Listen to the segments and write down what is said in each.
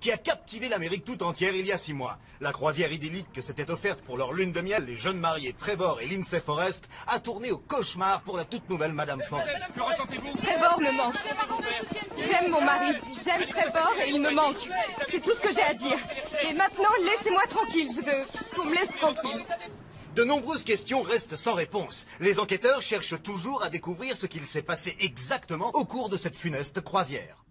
qui a captivé l'Amérique tout entière il y a 6 mois. La croisière idyllique que s'était offerte pour leur lune de miel, les jeunes mariés Trevor et Lindsay Forrest, a tourné au cauchemar pour la toute nouvelle Madame Forrest. Que ressentez-vous? Trevor me manque. J'aime mon mari, j'aime Trevor et il me manque. C'est tout ce que j'ai à dire. Et maintenant, laissez-moi tranquille, je veux qu'on me laisse tranquille. De nombreuses questions restent sans réponse. Les enquêteurs cherchent toujours à découvrir ce qu'il s'est passé exactement au cours de cette funeste croisière.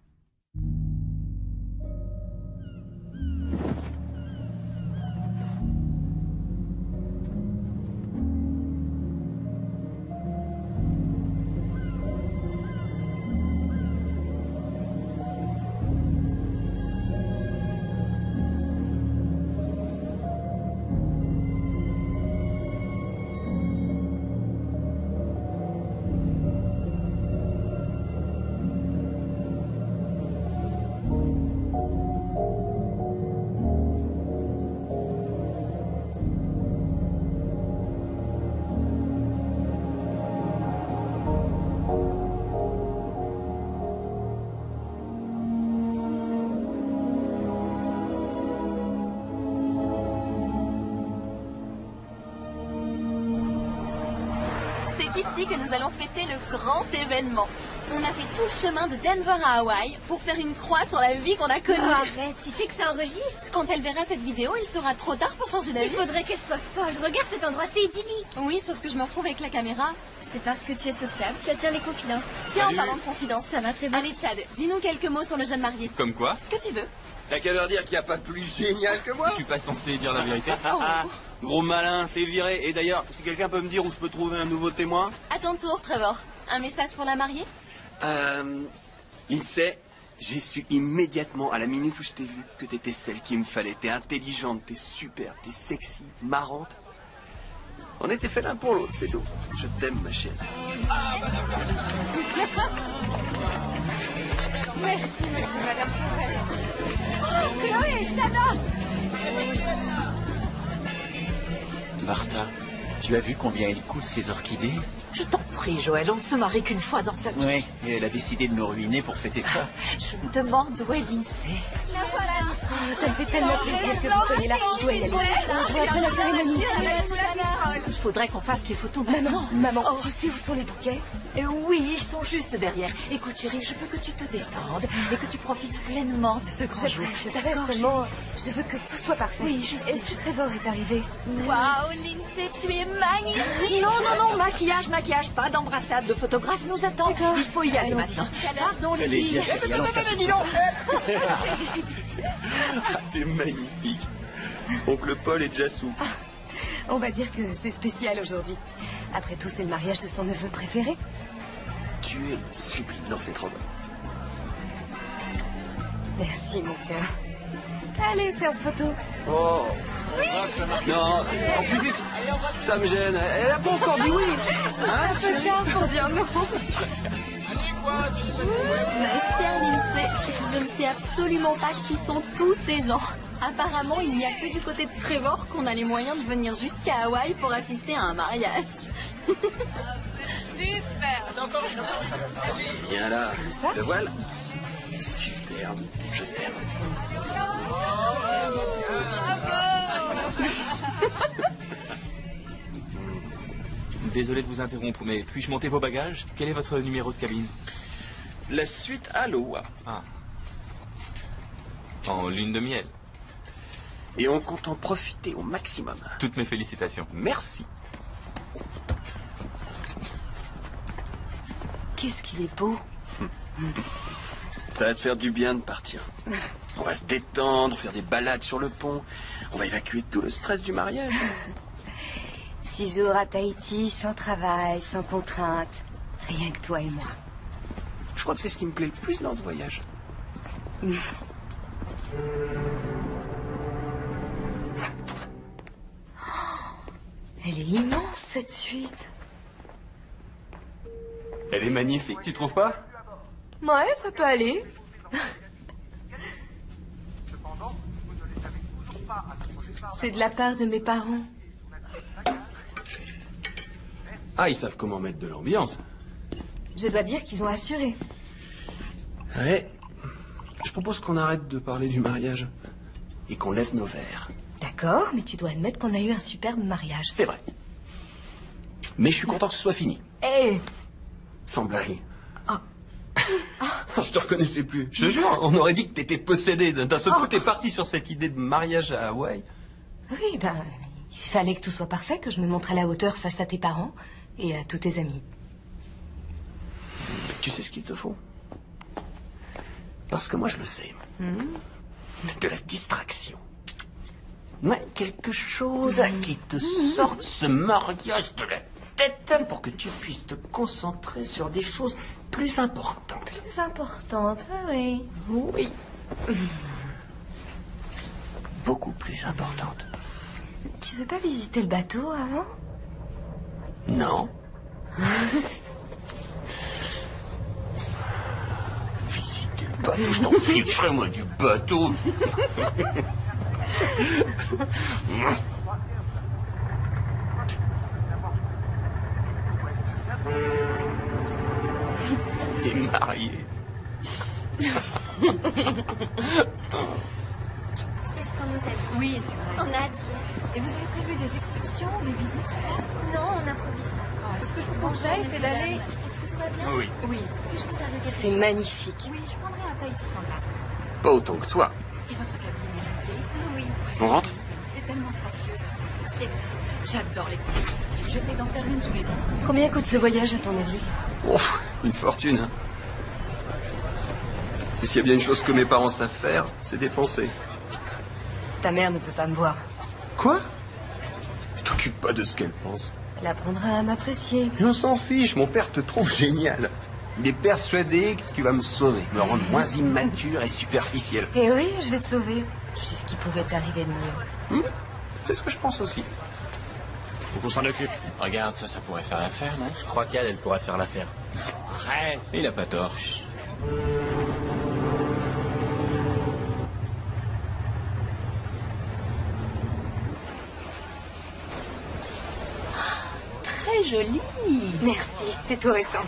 C'est ici que nous allons fêter le grand événement. On a fait tout le chemin de Denver à Hawaï pour faire une croix sur la vie qu'on a connue. Oh, arrête, tu sais que ça enregistre. Quand elle verra cette vidéo, il sera trop tard pour changer d'avis. Il faudrait qu'elle soit folle. Regarde cet endroit, c'est idyllique. Oui, sauf que je me retrouve avec la caméra. C'est parce que tu es sociable, tu attires les confidences. Tiens, Salut. en parlant de confidence. Ça va très bien. Allez, Chad, dis-nous quelques mots sur le jeune marié. Comme quoi? Ce que tu veux. T'as qu'à leur dire qu'il n'y a pas plus génial que moi. Je suis pas censé dire la vérité. Gros malin, t'es viré. Et d'ailleurs, si quelqu'un peut me dire où je peux trouver un nouveau témoin. À ton tour, Trevor. Un message pour la mariée? Lindsay, j'ai su immédiatement, à la minute où je t'ai vu, que t'étais celle qu'il me fallait. T'es intelligente, t'es super, t'es sexy, marrante. On était fait l'un pour l'autre, c'est tout. Je t'aime, ma chérie. Merci, Madame Forrest. Oh, Chloé, Shannon! Martha, tu as vu combien elle coûte ces orchidées? Je t'en prie, Joël, on ne se marie qu'une fois dans sa vie. Oui, et elle a décidé de nous ruiner pour fêter ça. Je me demande où est Lindsay. Oh, ça me fait tellement plaisir que vous soyez là. Je dois y aller. On se voit après la cérémonie. Il faudrait qu'on fasse les photos maintenant. Maman, Oh. tu sais où sont les bouquets? Oui, ils sont juste derrière. Écoute, chérie, je veux que tu te détendes et que tu profites pleinement de ce grand jour. J'aimerais seulement... Je veux que tout soit parfait. Oui, je sais. Est-ce que Trevor est arrivé? Waouh, Lindsay, tu es magnifique! Non, maquillage, pas d'embrassade. Le photographe nous attend. Il faut y aller maintenant. Pardon, les Allez, filles. viens, chérie, allons faire T'es magnifique. Oncle Paul est déjà sous. On va dire que c'est spécial aujourd'hui. Après tout, c'est le mariage de son neveu préféré. Tu es sublime dans cette robe. Merci, mon cœur. Allez, séance photo. Oh. Non, en plus vite. Ça me gêne. Elle a pas encore dit oui. Un peu tard pour dire non. Ma chère Lindsay, je ne sais absolument pas qui sont tous ces gens. Apparemment, il n'y a que du côté de Trevor qu'on a les moyens de venir jusqu'à Hawaï pour assister à un mariage. Super! Viens là. Ça Le voilà. Superbe. Je t'aime. Désolé de vous interrompre, mais puis-je monter vos bagages? Quel est votre numéro de cabine? La suite à l'eau. Ah. En lune de miel. Et on compte en profiter au maximum. Toutes mes félicitations. Merci. Qu'est-ce qu'il est beau. Ça va te faire du bien de partir. On va se détendre, faire des balades sur le pont. On va évacuer tout le stress du mariage. 6 jours à Tahiti, sans travail, sans contrainte. Rien que toi et moi. Je crois que c'est ce qui me plaît le plus dans ce voyage. Elle est immense, cette suite. Elle est magnifique, tu trouves pas? Ouais, ça peut aller. C'est de la part de mes parents. Ah, ils savent comment mettre de l'ambiance. Je dois dire qu'ils ont assuré. Ouais. Je propose qu'on arrête de parler du mariage et qu'on lève nos verres. D'accord, mais tu dois admettre qu'on a eu un superbe mariage. C'est vrai. Mais je suis content que ce soit fini. Hé Sans blague. Je te reconnaissais plus. Je te jure, on aurait dit que t'étais possédé. D'un seul coup, t'es parti sur cette idée de mariage à Hawaï. Oui, ben, il fallait que tout soit parfait, que je me montre à la hauteur face à tes parents et à tous tes amis. Tu sais ce qu'il te faut? Parce que moi, je le sais. De la distraction. Ouais, quelque chose qui te sorte ce mariage de la tête pour que tu puisses te concentrer sur des choses plus importantes. Plus importante, ah oui. Oui. Beaucoup plus importantes. Tu veux pas visiter le bateau avant? Non. Visiter le bateau, je t'en ficherais moi du bateau. T'es marié. C'est ce qu'on nous a dit. Oui, c'est vrai. On a dit. Et vous avez prévu des excursions, des visites sur place? Non, on improvise. Ce que je vous conseille, c'est d'aller... Est-ce que tout va bien? Oui. Oui. Puis-je vous servir quelque C'est chose? magnifique. Oui, je prendrai un Tahiti sans glace. Pas autant que toi. Et votre cabine, elle vous plaît? Oui, On rentre? Elle est tellement spacieuse, ça. c'est vrai. J'adore les cabines. J'essaie d'en faire une tous les ans. Combien coûte ce voyage, à ton avis? Oh, une fortune, hein. Et s'il y a bien une chose que mes parents savent faire, c'est dépenser. Ta mère ne peut pas me voir. Quoi? Je t'occupe pas de ce qu'elle pense. Elle apprendra à m'apprécier. Et on s'en fiche, mon père te trouve génial. Il est persuadé que tu vas me sauver, me rendre moins immature et superficiel. Et oui, je vais te sauver. Je suis ce qui pouvait t'arriver de mieux. C'est ce que je pense aussi. Faut qu'on s'en occupe. Regarde, ça pourrait faire l'affaire, non? Je crois qu'elle pourrait faire l'affaire. Arrête. Il a pas tort. Très jolie. Merci, c'est tout récent.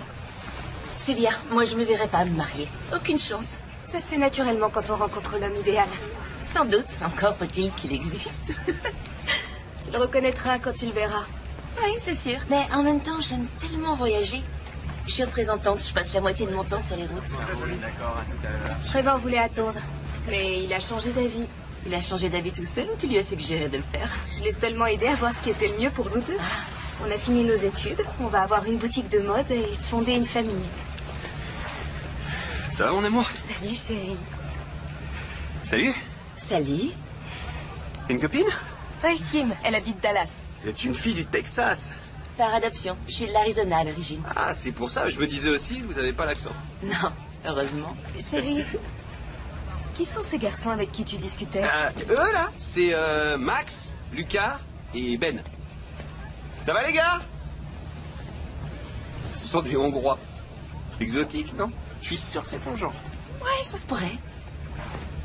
C'est bien. Moi, je me verrais pas me marier. Aucune chance. Ça se fait naturellement quand on rencontre l'homme idéal. Sans doute. Encore faut-il qu'il existe. Tu le reconnaîtras quand tu le verras. Oui, c'est sûr. Mais en même temps, j'aime tellement voyager. Je suis représentante. Je passe la moitié de mon temps sur les routes. Trevor voulait attendre, mais il a changé d'avis. Il a changé d'avis tout seul ou tu lui as suggéré de le faire? Je l'ai seulement aidé à voir ce qui était le mieux pour nous deux. On a fini nos études, on va avoir une boutique de mode et fonder une famille. Ça va, mon amour? Salut, chérie. Salut. Salut. C'est une copine? Oui, Kim, elle habite Dallas. Vous êtes une fille du Texas. Par adoption. Je suis de l'Arizona à l'origine. Ah, c'est pour ça, je me disais aussi, vous avez pas l'accent. Non, heureusement. Chérie, qui sont ces garçons avec qui tu discutais? Eux, là, c'est Max, Lucas et Ben. Ça va, les gars? Ce sont des Hongrois. Exotiques, non? Je suis sûr que c'est ton genre. Ouais, ça se pourrait.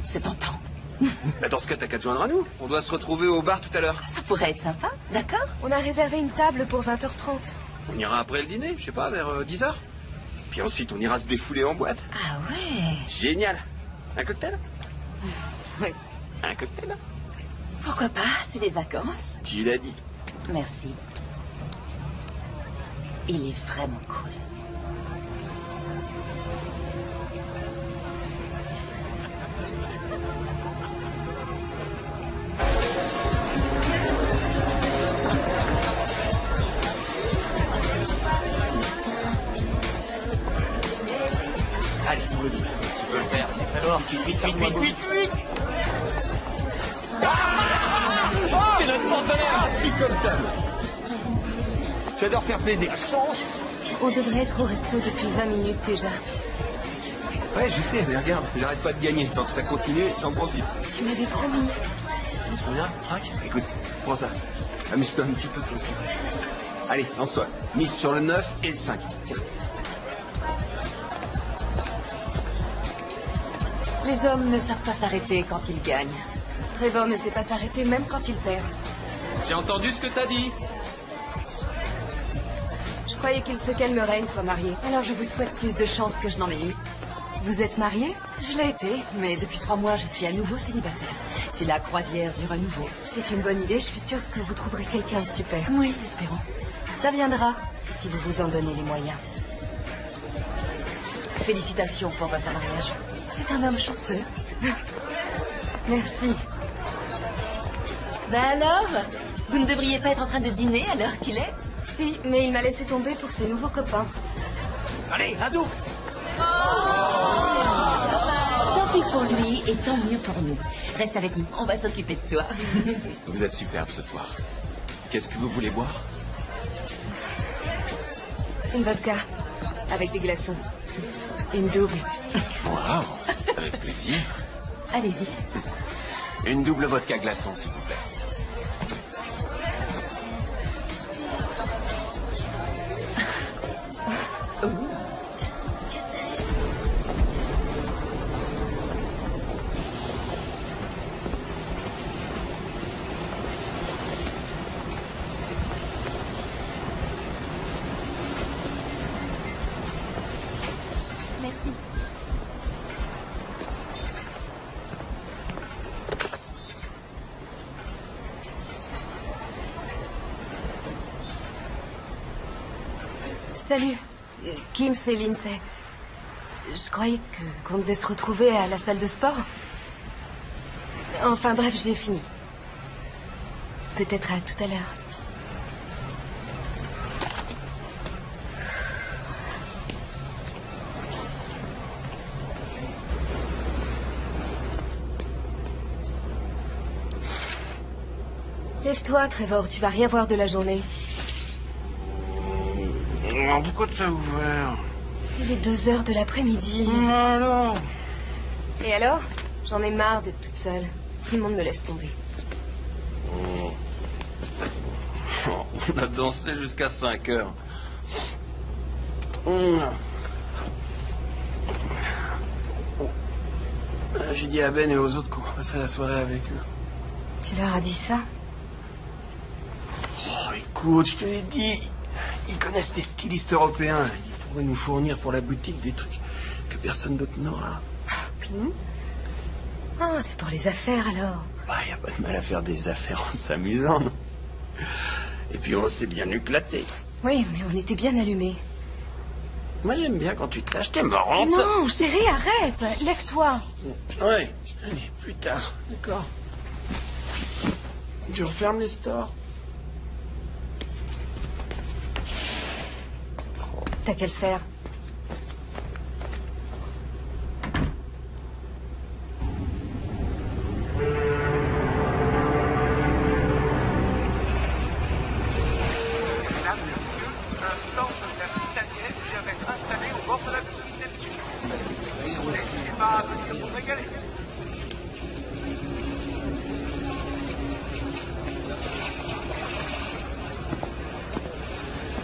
C'est tentant. Bah, dans ce cas, t'as qu'à te joindre à nous. On doit se retrouver au bar tout à l'heure. Ça pourrait être sympa, d'accord? On a réservé une table pour 20h30. On ira après le dîner, je sais pas, vers 10h. Puis ensuite, on ira se défouler en boîte. Ah ouais. Génial. Un cocktail? Oui. Un cocktail? Pourquoi pas, c'est les vacances. Tu l'as dit. Merci. Il est vraiment cool. Allez, pour le double. Tu peux le faire, c'est très lourd. Vite. T'es notre porte-bonheur. Je suis comme ça. J'adore faire plaisir. On devrait être au resto depuis 20 minutes déjà. Ouais, je sais, mais regarde, j'arrête pas de gagner. Tant que ça continue, j'en profite. Tu m'avais promis. Mise combien? 5? Écoute, prends ça. Amuse-toi un petit peu toi aussi. Allez, lance-toi. Mise sur le 9 et le 5. Tiens. Les hommes ne savent pas s'arrêter quand ils gagnent. Trevor ne sait pas s'arrêter même quand il perd. J'ai entendu ce que t'as dit. Je croyais qu'il se calmerait une fois marié. Alors je vous souhaite plus de chance que je n'en ai eu. Vous êtes mariés? Je l'ai été, mais depuis 3 mois, je suis à nouveau célibataire. C'est la croisière du renouveau. C'est une bonne idée, je suis sûre que vous trouverez quelqu'un de super. Oui, espérons. Ça viendra, si vous vous en donnez les moyens. Félicitations pour votre mariage. C'est un homme chanceux. Merci. Ben alors, vous ne devriez pas être en train de dîner à l'heure qu'il est? Si, mais il m'a laissé tomber pour ses nouveaux copains. Allez, un double. Tant pis pour lui et tant mieux pour nous. Reste avec nous, on va s'occuper de toi. Vous êtes superbe ce soir. Qu'est-ce que vous voulez boire? Une vodka, avec des glaçons. Une double. Waouh, avec plaisir. Allez-y. Une double vodka glaçon, s'il vous plaît. Merci. Salut. Kim, c'est Lindsay. Je croyais qu'on devait se retrouver à la salle de sport. Enfin bref, j'ai fini. Peut-être à tout à l'heure. Lève-toi, Trevor, tu vas rien voir de la journée. Pourquoi t'as ouvert? Il est 2 heures de l'après-midi. Alors? Et alors? J'en ai marre d'être toute seule. Tout le monde me laisse tomber. On a dansé jusqu'à 5 heures. J'ai dit à Ben et aux autres qu'on passerait la soirée avec eux. Tu leur as dit ça? Oh, écoute, je te l'ai dit. Ils connaissent des stylistes européens. Ils pourraient nous fournir pour la boutique des trucs que personne d'autre n'aura. Ah, c'est pour les affaires alors. Bah, y a pas de mal à faire des affaires en s'amusant, non? Et puis on s'est bien éclaté. Oui, mais on était bien allumés. Moi j'aime bien quand tu te lâches, t'es marrante. Non, chérie, arrête. Lève-toi. Ouais, allez, plus tard, d'accord. Tu refermes les stores. T'as qu'à le faire.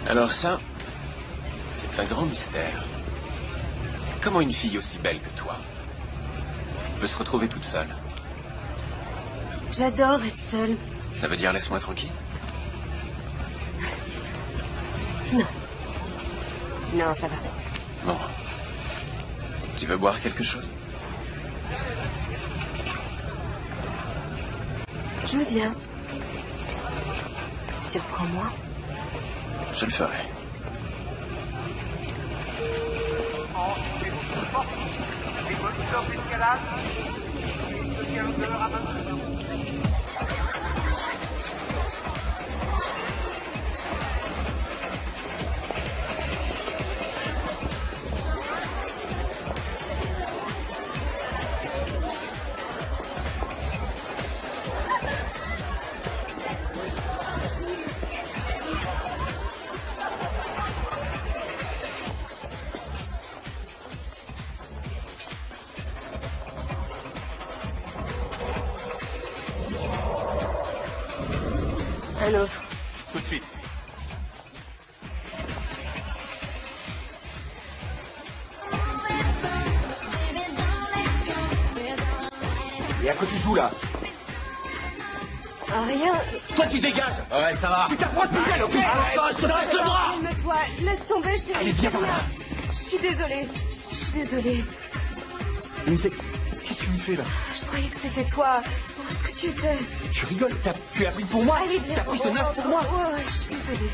Alors ça, c'est un grand mystère. Comment une fille aussi belle que toi peut se retrouver toute seule? J'adore être seule. Ça veut dire laisse-moi tranquille? Non. Non, ça va. Bon. Tu veux boire quelque chose? Je veux bien. Surprends-moi. Je le ferai. Un autre. Tout de suite. Et à quoi tu joues là? Ah, rien. Toi tu dégages. Ouais, ça va. Tu t'approches plus d'elle, ok? Arrête, je te reste le bras. Calme-toi. Laisse tomber, chérie. Allez, viens par là. Je suis désolée. Je suis désolée. Lindsay, qu'est-ce que tu me fais là? Je croyais que c'était toi. Où est-ce que tu étais? Tu rigoles? Tu as pris pour moi? Allez, viens. T'as pris ce naze pour moi? Ouais, je suis désolée.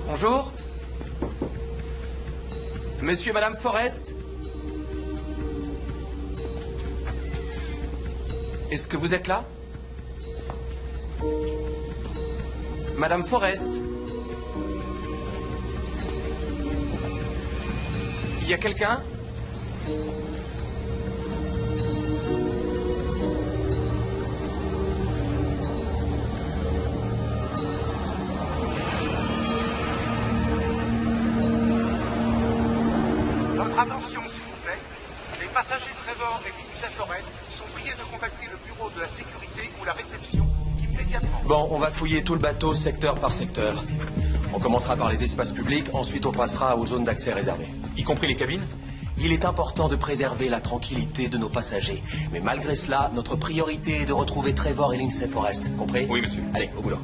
Bonjour. Monsieur et Madame Forrest. Est-ce que vous êtes là? Madame Forrest. Il y a quelqu'un? Attention, s'il vous plaît. Les passagers Trevor et Lindsay Forrest sont priés de contacter le bureau de la sécurité ou la réception immédiatement. Bon, on va fouiller tout le bateau secteur par secteur. On commencera par les espaces publics, ensuite on passera aux zones d'accès réservées. Y compris les cabines? Il est important de préserver la tranquillité de nos passagers. Mais malgré cela, notre priorité est de retrouver Trevor et Lindsay Forrest. Compris? Oui, monsieur. Allez, au boulot.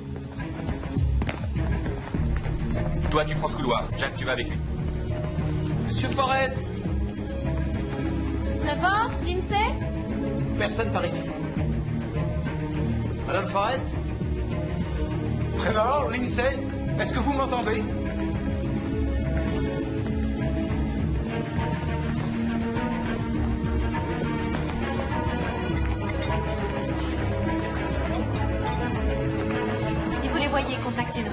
Toi, tu prends ce couloir. Jack, tu vas avec lui. Monsieur Forrest! Trevor? Lindsay? Personne par ici. Madame Forrest? Trevor, Lindsay, est-ce que vous m'entendez? Si vous les voyez, contactez-nous.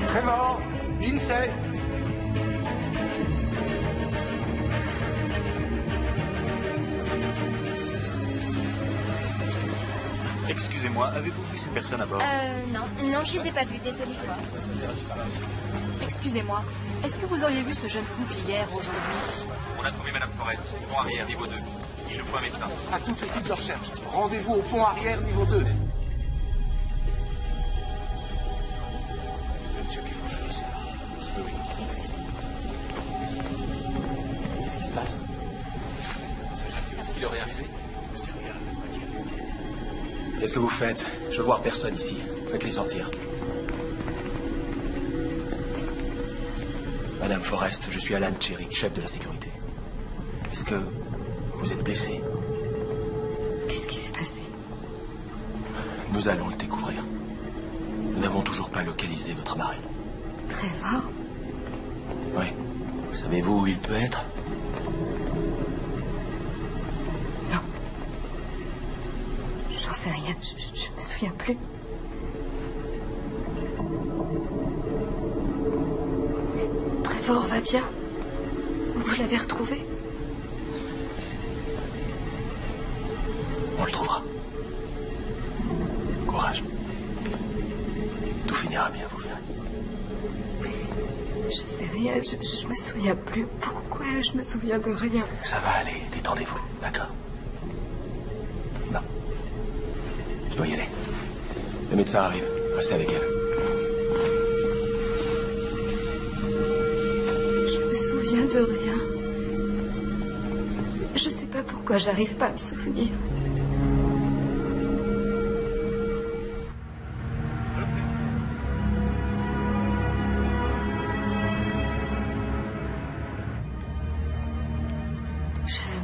Trevor, Lindsay. Excusez-moi, avez-vous vu ces personnes à bord? Non, je les ai pas vus, désolée. Excusez-moi, est-ce que vous auriez vu ce jeune couple hier, aujourd'hui? On a trouvé Madame Forrest, pont arrière, niveau 2. Il nous faut un médecin. À toute l'équipe de recherche, rendez-vous au pont arrière niveau 2. Excusez-moi. Qu'est-ce qui se passe? Il aurait un suivi. Qu'est-ce que vous faites? Je veux voir personne ici. Faites-les sortir. Madame Forrest, je suis Alan Cherry, chef de la sécurité. Est-ce que vous êtes blessé? Qu'est-ce qui s'est passé? Nous allons le découvrir. Nous n'avons toujours pas localisé votre marraine. Trevor? Oui. Savez-vous où il peut être? Non. J'en sais rien. Je me souviens plus. Trevor va bien? Vous l'avez retrouvé? On le trouvera. Courage. Tout finira bien, vous verrez. Je sais rien, je me souviens plus. Pourquoi je me souviens de rien? Ça va aller, détendez-vous, d'accord? Bon. Je dois y aller. Le médecin arrive, restez avec elle. Je me souviens de rien. Je sais pas pourquoi j'arrive pas à me souvenir.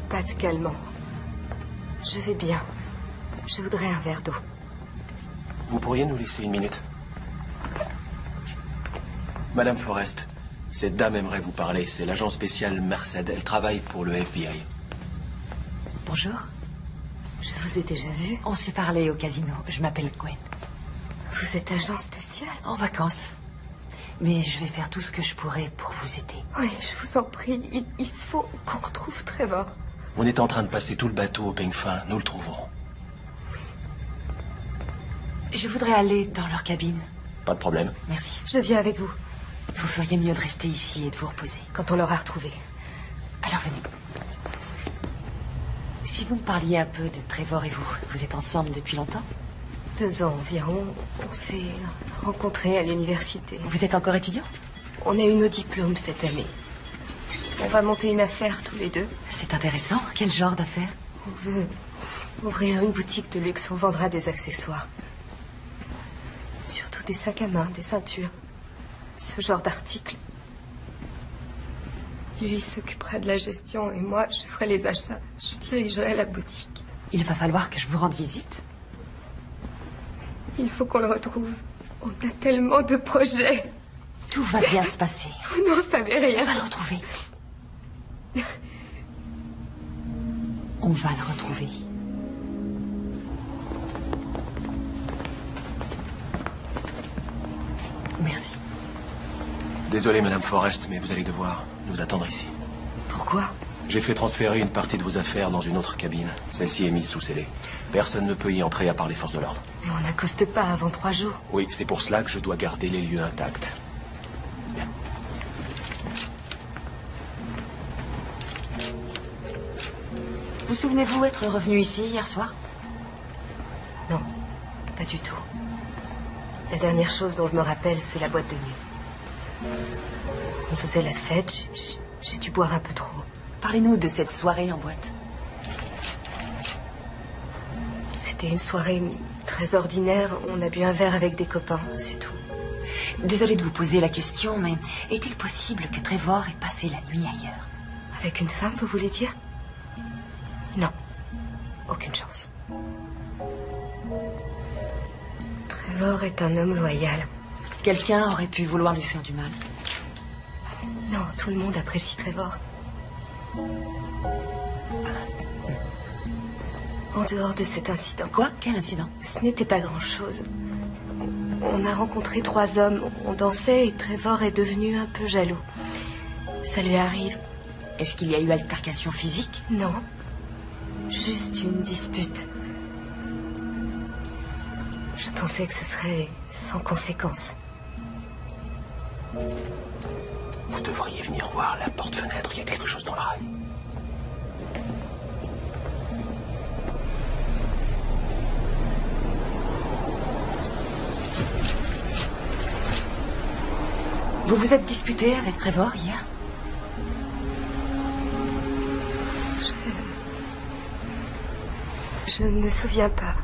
Pas de calmant. Je vais bien. Je voudrais un verre d'eau. Vous pourriez nous laisser une minute? Madame Forrest, cette dame aimerait vous parler. C'est l'agent spécial Merced. Elle travaille pour le FBI. Bonjour. Je vous ai déjà vu. On s'est parlé au casino. Je m'appelle Gwen. Vous êtes agent spécial? En vacances. Mais je vais faire tout ce que je pourrai pour vous aider. Oui, je vous en prie, il faut qu'on retrouve Trevor. On est en train de passer tout le bateau au peigne fin. Nous le trouverons. Je voudrais aller dans leur cabine. Pas de problème. Merci. Je viens avec vous. Vous feriez mieux de rester ici et de vous reposer. Quand on l'aura retrouvé. Alors venez. Si vous me parliez un peu de Trevor et vous êtes ensemble depuis longtemps? 2 ans environ, on s'est rencontrés à l'université. Vous êtes encore étudiant? On a eu nos diplômes cette année. On va monter une affaire tous les deux. C'est intéressant. Quel genre d'affaire? On veut ouvrir une boutique de luxe. On vendra des accessoires. Surtout des sacs à main, des ceintures. Ce genre d'articles. Lui s'occupera de la gestion et moi, je ferai les achats. Je dirigerai la boutique. Il va falloir que je vous rende visite. Il faut qu'on le retrouve. On a tellement de projets. Tout va bien se passer. Vous n'en savez rien. On va le retrouver. On va le retrouver. Merci. Désolé, Madame Forrest, mais vous allez devoir nous attendre ici. Pourquoi? J'ai fait transférer une partie de vos affaires dans une autre cabine. Celle-ci est mise sous scellé. Personne ne peut y entrer à part les forces de l'ordre. Mais on n'accoste pas avant 3 jours. Oui, c'est pour cela que je dois garder les lieux intacts. Bien. Vous souvenez-vous être revenu ici hier soir? Non, pas du tout. La dernière chose dont je me rappelle, c'est la boîte de nuit. On faisait la fête, j'ai dû boire un peu trop. Parlez-nous de cette soirée en boîte. C'était une soirée très ordinaire. On a bu un verre avec des copains, c'est tout. Désolée de vous poser la question, mais est-il possible que Trevor ait passé la nuit ailleurs? Avec une femme, vous voulez dire? Non. Aucune chance. Trevor est un homme loyal. Quelqu'un aurait pu vouloir lui faire du mal. Non, tout le monde apprécie Trevor. En dehors de cet incident. Quoi? Quel incident? Ce n'était pas grand-chose. On a rencontré 3 hommes. On dansait et Trevor est devenu un peu jaloux. Ça lui arrive. Est-ce qu'il y a eu altercation physique? Non. Juste une dispute. Je pensais que ce serait sans conséquence. Vous devriez venir voir la porte-fenêtre. Il y a quelque chose dans la rail. Vous vous êtes disputé avec Trevor hier? Je ne me souviens pas.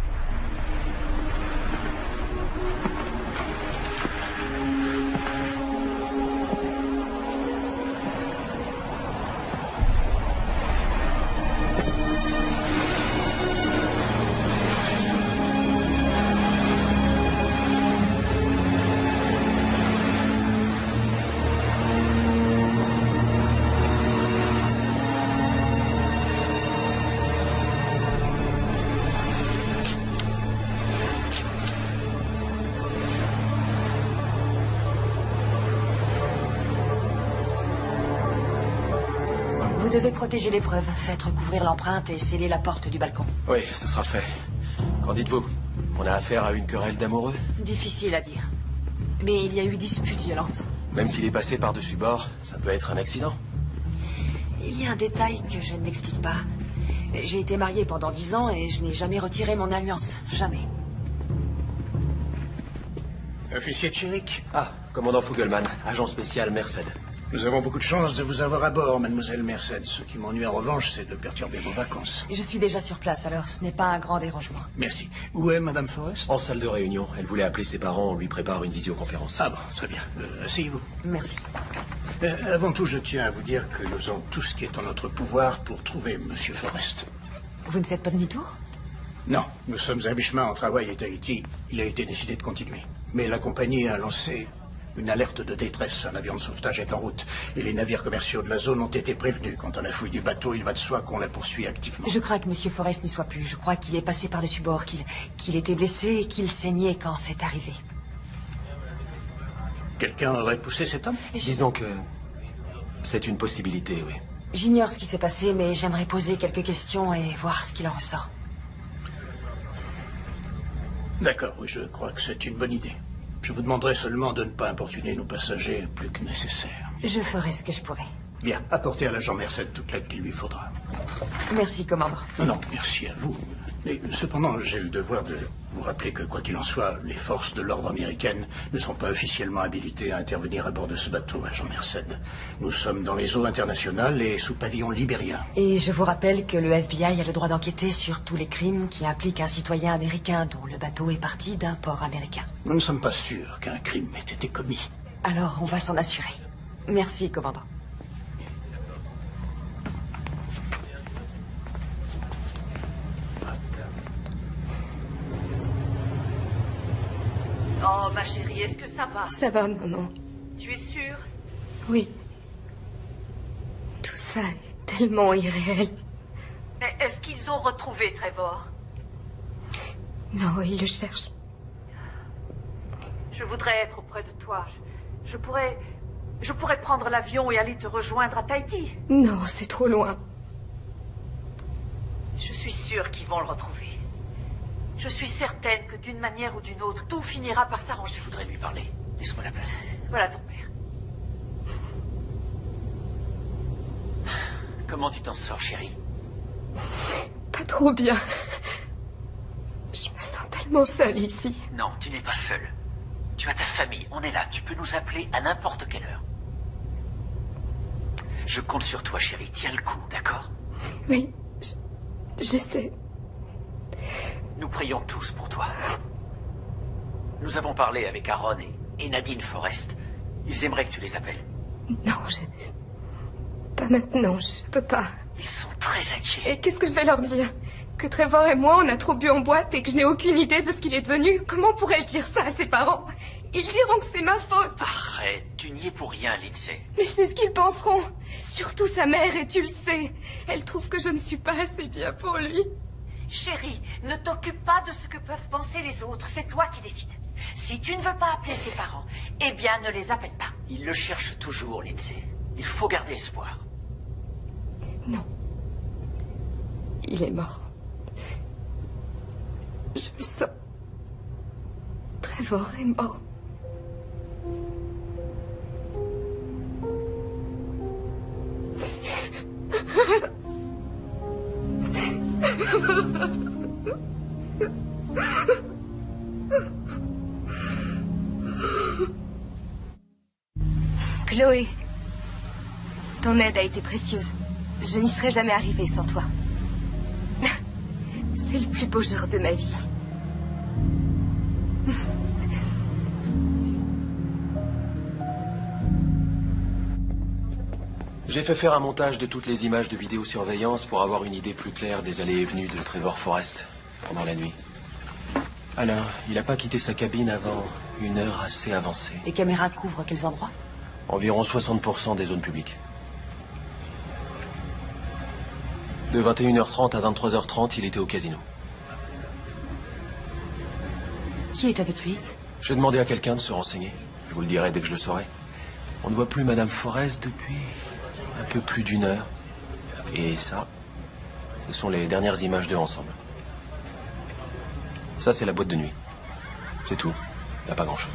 Vous devez protéger les preuves. Faites recouvrir l'empreinte et sceller la porte du balcon. Oui, ce sera fait. Qu'en dites-vous? On a affaire à une querelle d'amoureux? Difficile à dire. Mais il y a eu dispute violente. Même s'il est passé par-dessus bord, ça peut être un accident. Il y a un détail que je ne m'explique pas. J'ai été mariée pendant 10 ans et je n'ai jamais retiré mon alliance. Jamais. Officier Chirik. Ah, commandant Fugleman, agent spécial Merced. Nous avons beaucoup de chance de vous avoir à bord, mademoiselle Merced. Ce qui m'ennuie en revanche, c'est de perturber vos vacances. Je suis déjà sur place, alors ce n'est pas un grand dérangement. Merci. Où est madame Forrest? En salle de réunion. Elle voulait appeler ses parents, on lui prépare une visioconférence. Ah bon, très bien. Asseyez-vous. Merci. Avant tout, je tiens à vous dire que nous faisons tout ce qui est en notre pouvoir pour trouver monsieur Forrest. Vous ne faites pas demi-tour? Non, nous sommes à mi-chemin entre Hawaï et Tahiti. Il a été décidé de continuer. Mais la compagnie a lancé une alerte de détresse. Un avion de sauvetage est en route. Et les navires commerciaux de la zone ont été prévenus. Quant à la fouille du bateau, il va de soi qu'on la poursuit activement. Je crains que monsieur Forrest n'y soit plus. Je crois qu'il est passé par-dessus bord, qu'il était blessé et qu'il saignait quand c'est arrivé. Quelqu'un aurait poussé cet homme? Disons que c'est une possibilité, oui. J'ignore ce qui s'est passé, mais j'aimerais poser quelques questions et voir ce qu'il en ressort. D'accord, oui, je crois que c'est une bonne idée. Je vous demanderai seulement de ne pas importuner nos passagers plus que nécessaire. Je ferai ce que je pourrai. Bien, apportez à l'agent Merced toute l'aide qu'il lui faudra. Merci, commandant. Non, merci à vous. Mais cependant, j'ai le devoir de vous rappeler que, quoi qu'il en soit, les forces de l'ordre américaines ne sont pas officiellement habilitées à intervenir à bord de ce bateau, agent Merced. Nous sommes dans les eaux internationales et sous pavillon libérien. Et je vous rappelle que le FBI a le droit d'enquêter sur tous les crimes qui impliquent un citoyen américain dont le bateau est parti d'un port américain. Nous ne sommes pas sûrs qu'un crime ait été commis. Alors, on va s'en assurer. Merci, commandant. Oh, ma chérie, est-ce que ça va? Ça va, maman. Tu es sûre? Oui. Tout ça est tellement irréel. Mais est-ce qu'ils ont retrouvé Trevor? Non, ils le cherchent. Je voudrais être auprès de toi. Je pourrais prendre l'avion et aller te rejoindre à Tahiti. Non, c'est trop loin. Je suis sûre qu'ils vont le retrouver. Je suis certaine que d'une manière ou d'une autre, tout finira par s'arranger. Je voudrais lui parler. Laisse-moi la place. Voilà ton père. Comment tu t'en sors, chérie? Pas trop bien. Je me sens tellement seule ici. Non, tu n'es pas seule. Tu as ta famille, on est là. Tu peux nous appeler à n'importe quelle heure. Je compte sur toi, chérie. Tiens le coup, d'accord? Oui, j'essaie. Nous prions tous pour toi. Nous avons parlé avec Aaron et Nadine Forrest. Ils aimeraient que tu les appelles. Non, pas maintenant, je peux pas. Ils sont très inquiets. Et qu'est-ce que je vais leur dire? Que Trevor et moi, on a trop bu en boîte et que je n'ai aucune idée de ce qu'il est devenu? Comment pourrais-je dire ça à ses parents? Ils diront que c'est ma faute. Arrête, tu n'y es pour rien, Lindsay. Mais c'est ce qu'ils penseront. Surtout sa mère, et tu le sais. Elle trouve que je ne suis pas assez bien pour lui. Chérie, ne t'occupe pas de ce que peuvent penser les autres. C'est toi qui décides. Si tu ne veux pas appeler tes parents, eh bien, ne les appelle pas. Ils le cherchent toujours, Lindsay. Il faut garder espoir. Non. Il est mort. Je le sens. Trevor est mort. Chloé, ton aide a été précieuse. Je n'y serais jamais arrivée sans toi. C'est le plus beau jour de ma vie. J'ai fait faire un montage de toutes les images de vidéosurveillance pour avoir une idée plus claire des allées et venues de Trevor Forrest pendant la nuit. Alors, il n'a pas quitté sa cabine avant une heure assez avancée. Les caméras couvrent quels endroits? Environ 60% des zones publiques. De 21h30 à 23h30, il était au casino. Qui est avec lui? J'ai demandé à quelqu'un de se renseigner. Je vous le dirai dès que je le saurai. On ne voit plus Madame Forrest depuis un peu plus d'une heure. Et ça, ce sont les dernières images d'eux ensemble. Ça, c'est la boîte de nuit. C'est tout. Il n'y a pas grand-chose.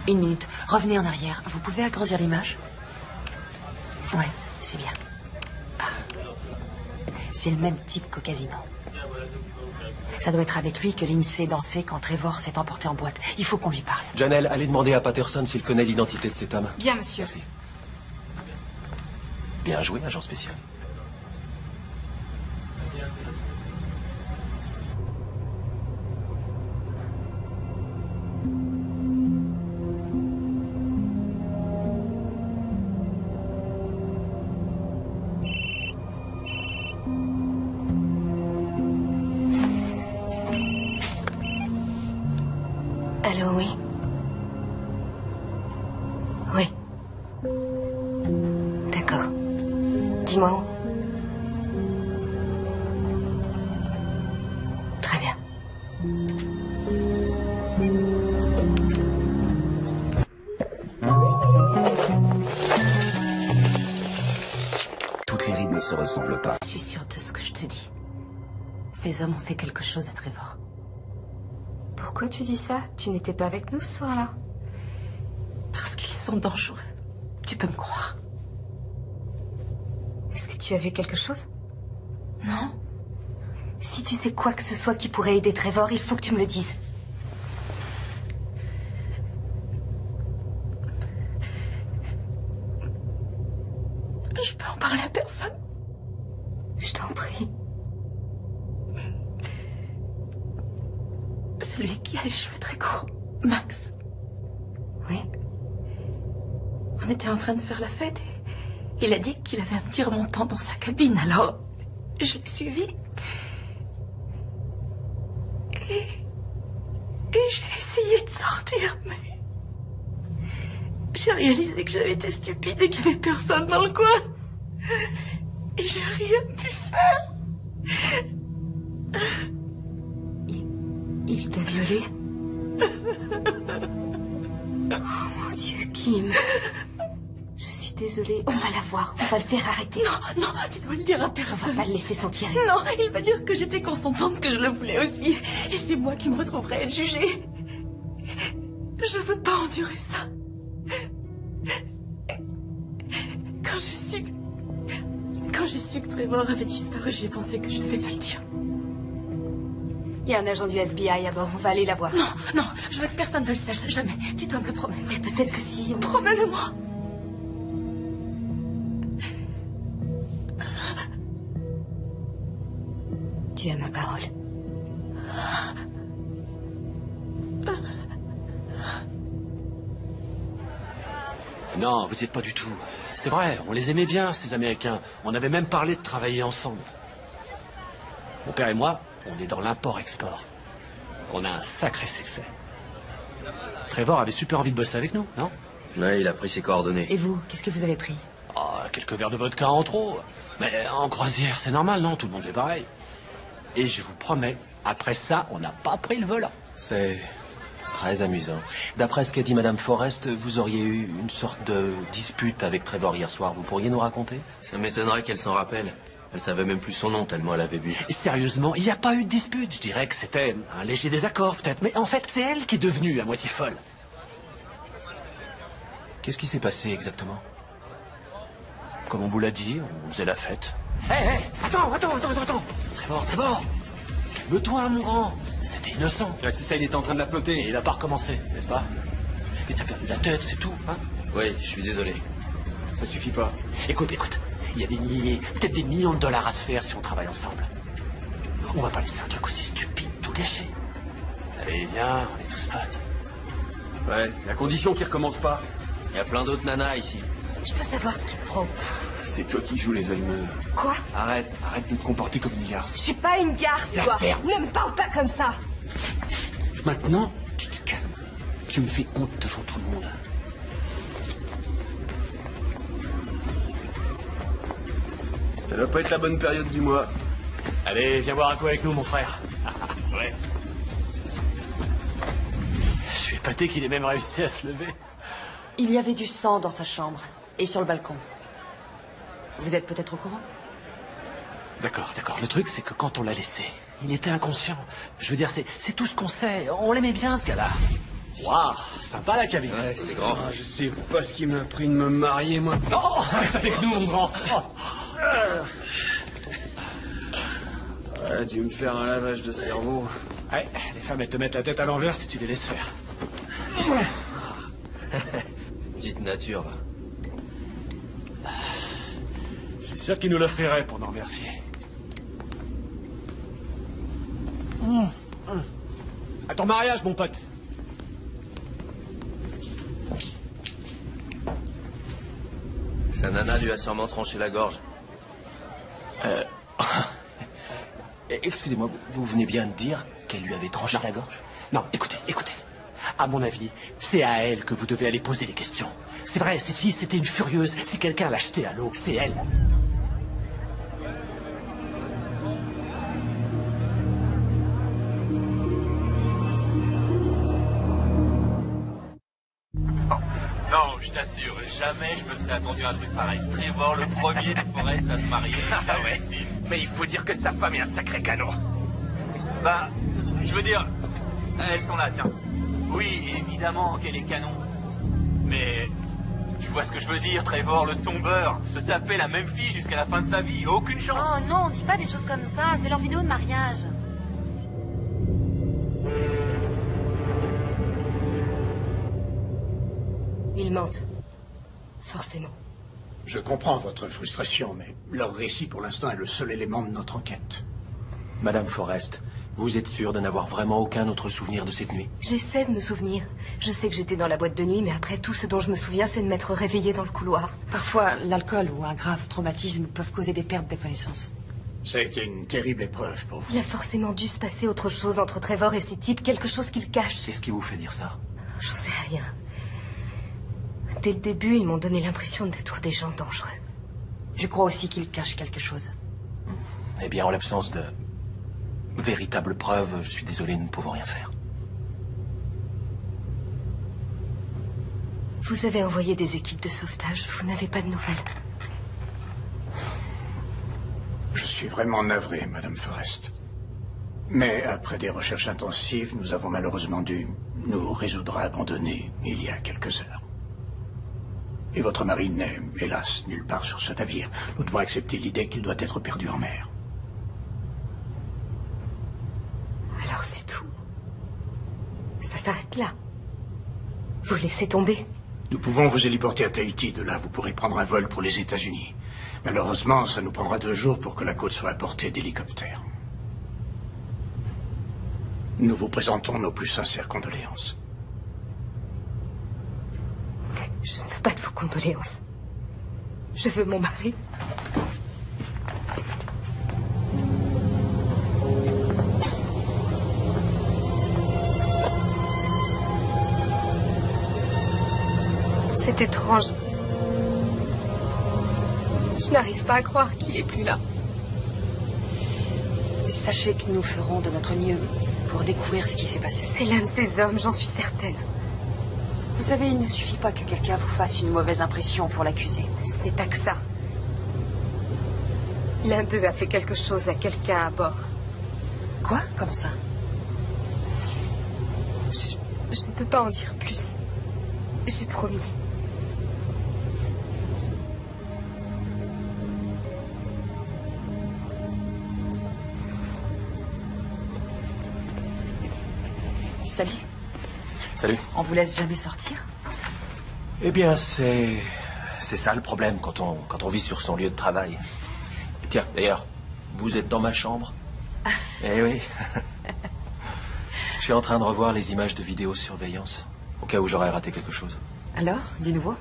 Une minute. Revenez en arrière. Vous pouvez agrandir l'image? Ouais, c'est bien. Ah. C'est le même type qu'au casino. Ça doit être avec lui que Lindsay dansait quand Trevor s'est emporté en boîte. Il faut qu'on lui parle. Janelle, allez demander à Patterson s'il connaît l'identité de cet homme. Bien, monsieur. Merci. Bien joué, agent spécial. Allô, oui. Oui. D'accord. Dis-moi où. Très bien. ne se ressemblent pas. Je suis sûre de ce que je te dis. Ces hommes ont fait quelque chose à Trevor. Pourquoi tu dis ça? Tu n'étais pas avec nous ce soir-là? Parce qu'ils sont dangereux. Tu peux me croire. Est-ce que tu as vu quelque chose? Non. Si tu sais quoi que ce soit qui pourrait aider Trevor, il faut que tu me le dises. Je peux en parler à personne? Je t'en prie. Celui qui a les cheveux très courts. Max. Oui. On était en train de faire la fête et il a dit qu'il avait un petit remontant dans sa cabine, alors je l'ai suivi. Et j'ai essayé de sortir, mais j'ai réalisé que j'avais été stupide et qu'il n'y avait personne dans le coin. Et j'ai rien pu faire. Il t'a violée? Oh mon Dieu, Kim. Je suis désolée. On va la voir. On va le faire arrêter. Non, non, tu dois le dire à personne. On va pas le laisser s'en tirer. Non, il va dire que j'étais consentante, que je le voulais aussi. Et c'est moi qui me retrouverai à être jugée. Je veux pas endurer ça. Quand j'ai su que Trevor avait disparu, j'ai pensé que je devais te le dire. Il y a un agent du FBI à bord. On va aller la voir. Non, non, je veux que personne ne le sache. Jamais. Tu dois me le promettre. Mais peut-être que si... Promets-le-moi. Tu as ma parole. Non, vous y êtes pas du tout. C'est vrai, on les aimait bien, ces Américains. On avait même parlé de travailler ensemble. Mon père et moi, on est dans l'import-export. On a un sacré succès. Trevor avait super envie de bosser avec nous, non? Ouais, il a pris ses coordonnées. Et vous, qu'est-ce que vous avez pris? Oh, quelques verres de vodka en trop. Mais en croisière, c'est normal, non? Tout le monde est pareil. Et je vous promets, après ça, on n'a pas pris le volant. C'est très amusant. D'après ce qu'a dit Madame Forrest, vous auriez eu une sorte de dispute avec Trevor hier soir. Vous pourriez nous raconter? Ça m'étonnerait qu'elle s'en rappelle. Elle savait même plus son nom tellement elle avait bu. Sérieusement, il n'y a pas eu de dispute. Je dirais que c'était un léger désaccord, peut-être. Mais en fait, c'est elle qui est devenue à moitié folle. Qu'est-ce qui s'est passé exactement? Comme on vous l'a dit, on faisait la fête. Hé, attends. Trevor, calme-toi, mon grand. C'était innocent. C'est ça, il était en train de la ploter et il a pas recommencé, n'est-ce pas? Mais t'as perdu la tête, c'est tout, hein? Oui, je suis désolé. Ça suffit pas. Écoute. Il y a des milliers, peut-être des millions de dollars à se faire si on travaille ensemble. On va pas laisser un truc aussi stupide tout gâcher. Allez, viens, on est tous potes. Ouais, la condition qu'il recommence pas. Il y a plein d'autres nanas ici. Je peux savoir ce qui te prend. C'est toi qui joues les allumeuses. Quoi? Arrête de te comporter comme une garce. Je suis pas une garce, toi. Ne me parle pas comme ça. Maintenant, tu te calmes. Tu me fais honte devant tout le monde. Ça doit pas être la bonne période du mois. Allez, viens boire un coup avec nous, mon frère. Ouais. Je suis épaté qu'il ait même réussi à se lever. Il y avait du sang dans sa chambre et sur le balcon. Vous êtes peut-être au courant? D'accord. Le truc, c'est que quand on l'a laissé, il était inconscient. Je veux dire, c'est tout ce qu'on sait. On l'aimait bien, ce gars-là. Waouh, sympa la cabine. Ouais, c'est grand. Je sais pas ce qui m'a pris de me marier, moi. Oh, reste avec nous, mon grand. Dû me faire un lavage de cerveau. Ouais, les femmes, elles te mettent la tête à l'envers si tu les laisses faire. Petite nature, va. Je suis sûr qu'il nous l'offrirait pour nous remercier. À ton mariage, mon pote. Sa nana lui a sûrement tranché la gorge. Excusez-moi, vous venez bien de dire qu'elle lui avait tranché la gorge? Non, écoutez. À mon avis, c'est à elle que vous devez aller poser les questions. C'est vrai, cette fille, c'était une furieuse. Si quelqu'un l'a jetée à l'eau, c'est elle. Non, je t'assure, Jamais je me serais attendu à un truc pareil. Trevor, le premier des Forrest à se marier. Ah ouais. Mais il faut dire que sa femme est un sacré canon. Bah, je veux dire, elles sont là, tiens. Oui, évidemment qu'elle est canon. Mais tu vois ce que je veux dire, Trevor, le tombeur, se taper la même fille jusqu'à la fin de sa vie, aucune chance. Oh non, dis pas des choses comme ça, c'est leur vidéo de mariage. Ils mentent. Forcément. Je comprends votre frustration, mais leur récit pour l'instant est le seul élément de notre enquête. Madame Forrest, vous êtes sûre de n'avoir vraiment aucun autre souvenir de cette nuit? J'essaie de me souvenir. Je sais que j'étais dans la boîte de nuit, mais après, tout ce dont je me souviens, c'est de m'être réveillée dans le couloir. Parfois, l'alcool ou un grave traumatisme peuvent causer des pertes de connaissance. Ça a été une terrible épreuve pour vous. Il a forcément dû se passer autre chose entre Trevor et ces types, quelque chose qu'ils cachent. Qu'est-ce qui vous fait dire ça? J'en sais rien. Dès le début, ils m'ont donné l'impression d'être des gens dangereux. Je crois aussi qu'ils cachent quelque chose. Eh bien, en l'absence de véritables preuves, je suis désolé, nous ne pouvons rien faire. Vous avez envoyé des équipes de sauvetage, vous n'avez pas de nouvelles. Je suis vraiment navré, Madame Forrest. Mais après des recherches intensives, nous avons malheureusement dû nous résoudre à abandonner il y a quelques heures. Et votre mari n'est, hélas, nulle part sur ce navire. Nous devons accepter l'idée qu'il doit être perdu en mer. Alors c'est tout. Ça s'arrête là. Vous laissez tomber. Nous pouvons vous héliporter à Tahiti. De là, vous pourrez prendre un vol pour les États-Unis. Malheureusement, ça nous prendra 2 jours pour que la côte soit à portée d'hélicoptères. Nous vous présentons nos plus sincères condoléances. Je ne veux pas de vos condoléances. Je veux mon mari. C'est étrange. Je n'arrive pas à croire qu'il est plus là. Sachez que nous ferons de notre mieux pour découvrir ce qui s'est passé. C'est l'un de ces hommes, j'en suis certaine. Vous savez, il ne suffit pas que quelqu'un vous fasse une mauvaise impression pour l'accuser. Ce n'est pas que ça. L'un d'eux a fait quelque chose à quelqu'un à bord. Quoi? Comment ça? Je ne peux pas en dire plus. J'ai promis. Salut. Salut. On vous laisse jamais sortir? Eh bien, c'est ça le problème quand on vit sur son lieu de travail. Tiens, d'ailleurs, vous êtes dans ma chambre? Eh oui. Je suis en train de revoir les images de vidéosurveillance, au cas où j'aurais raté quelque chose. Alors, du nouveau?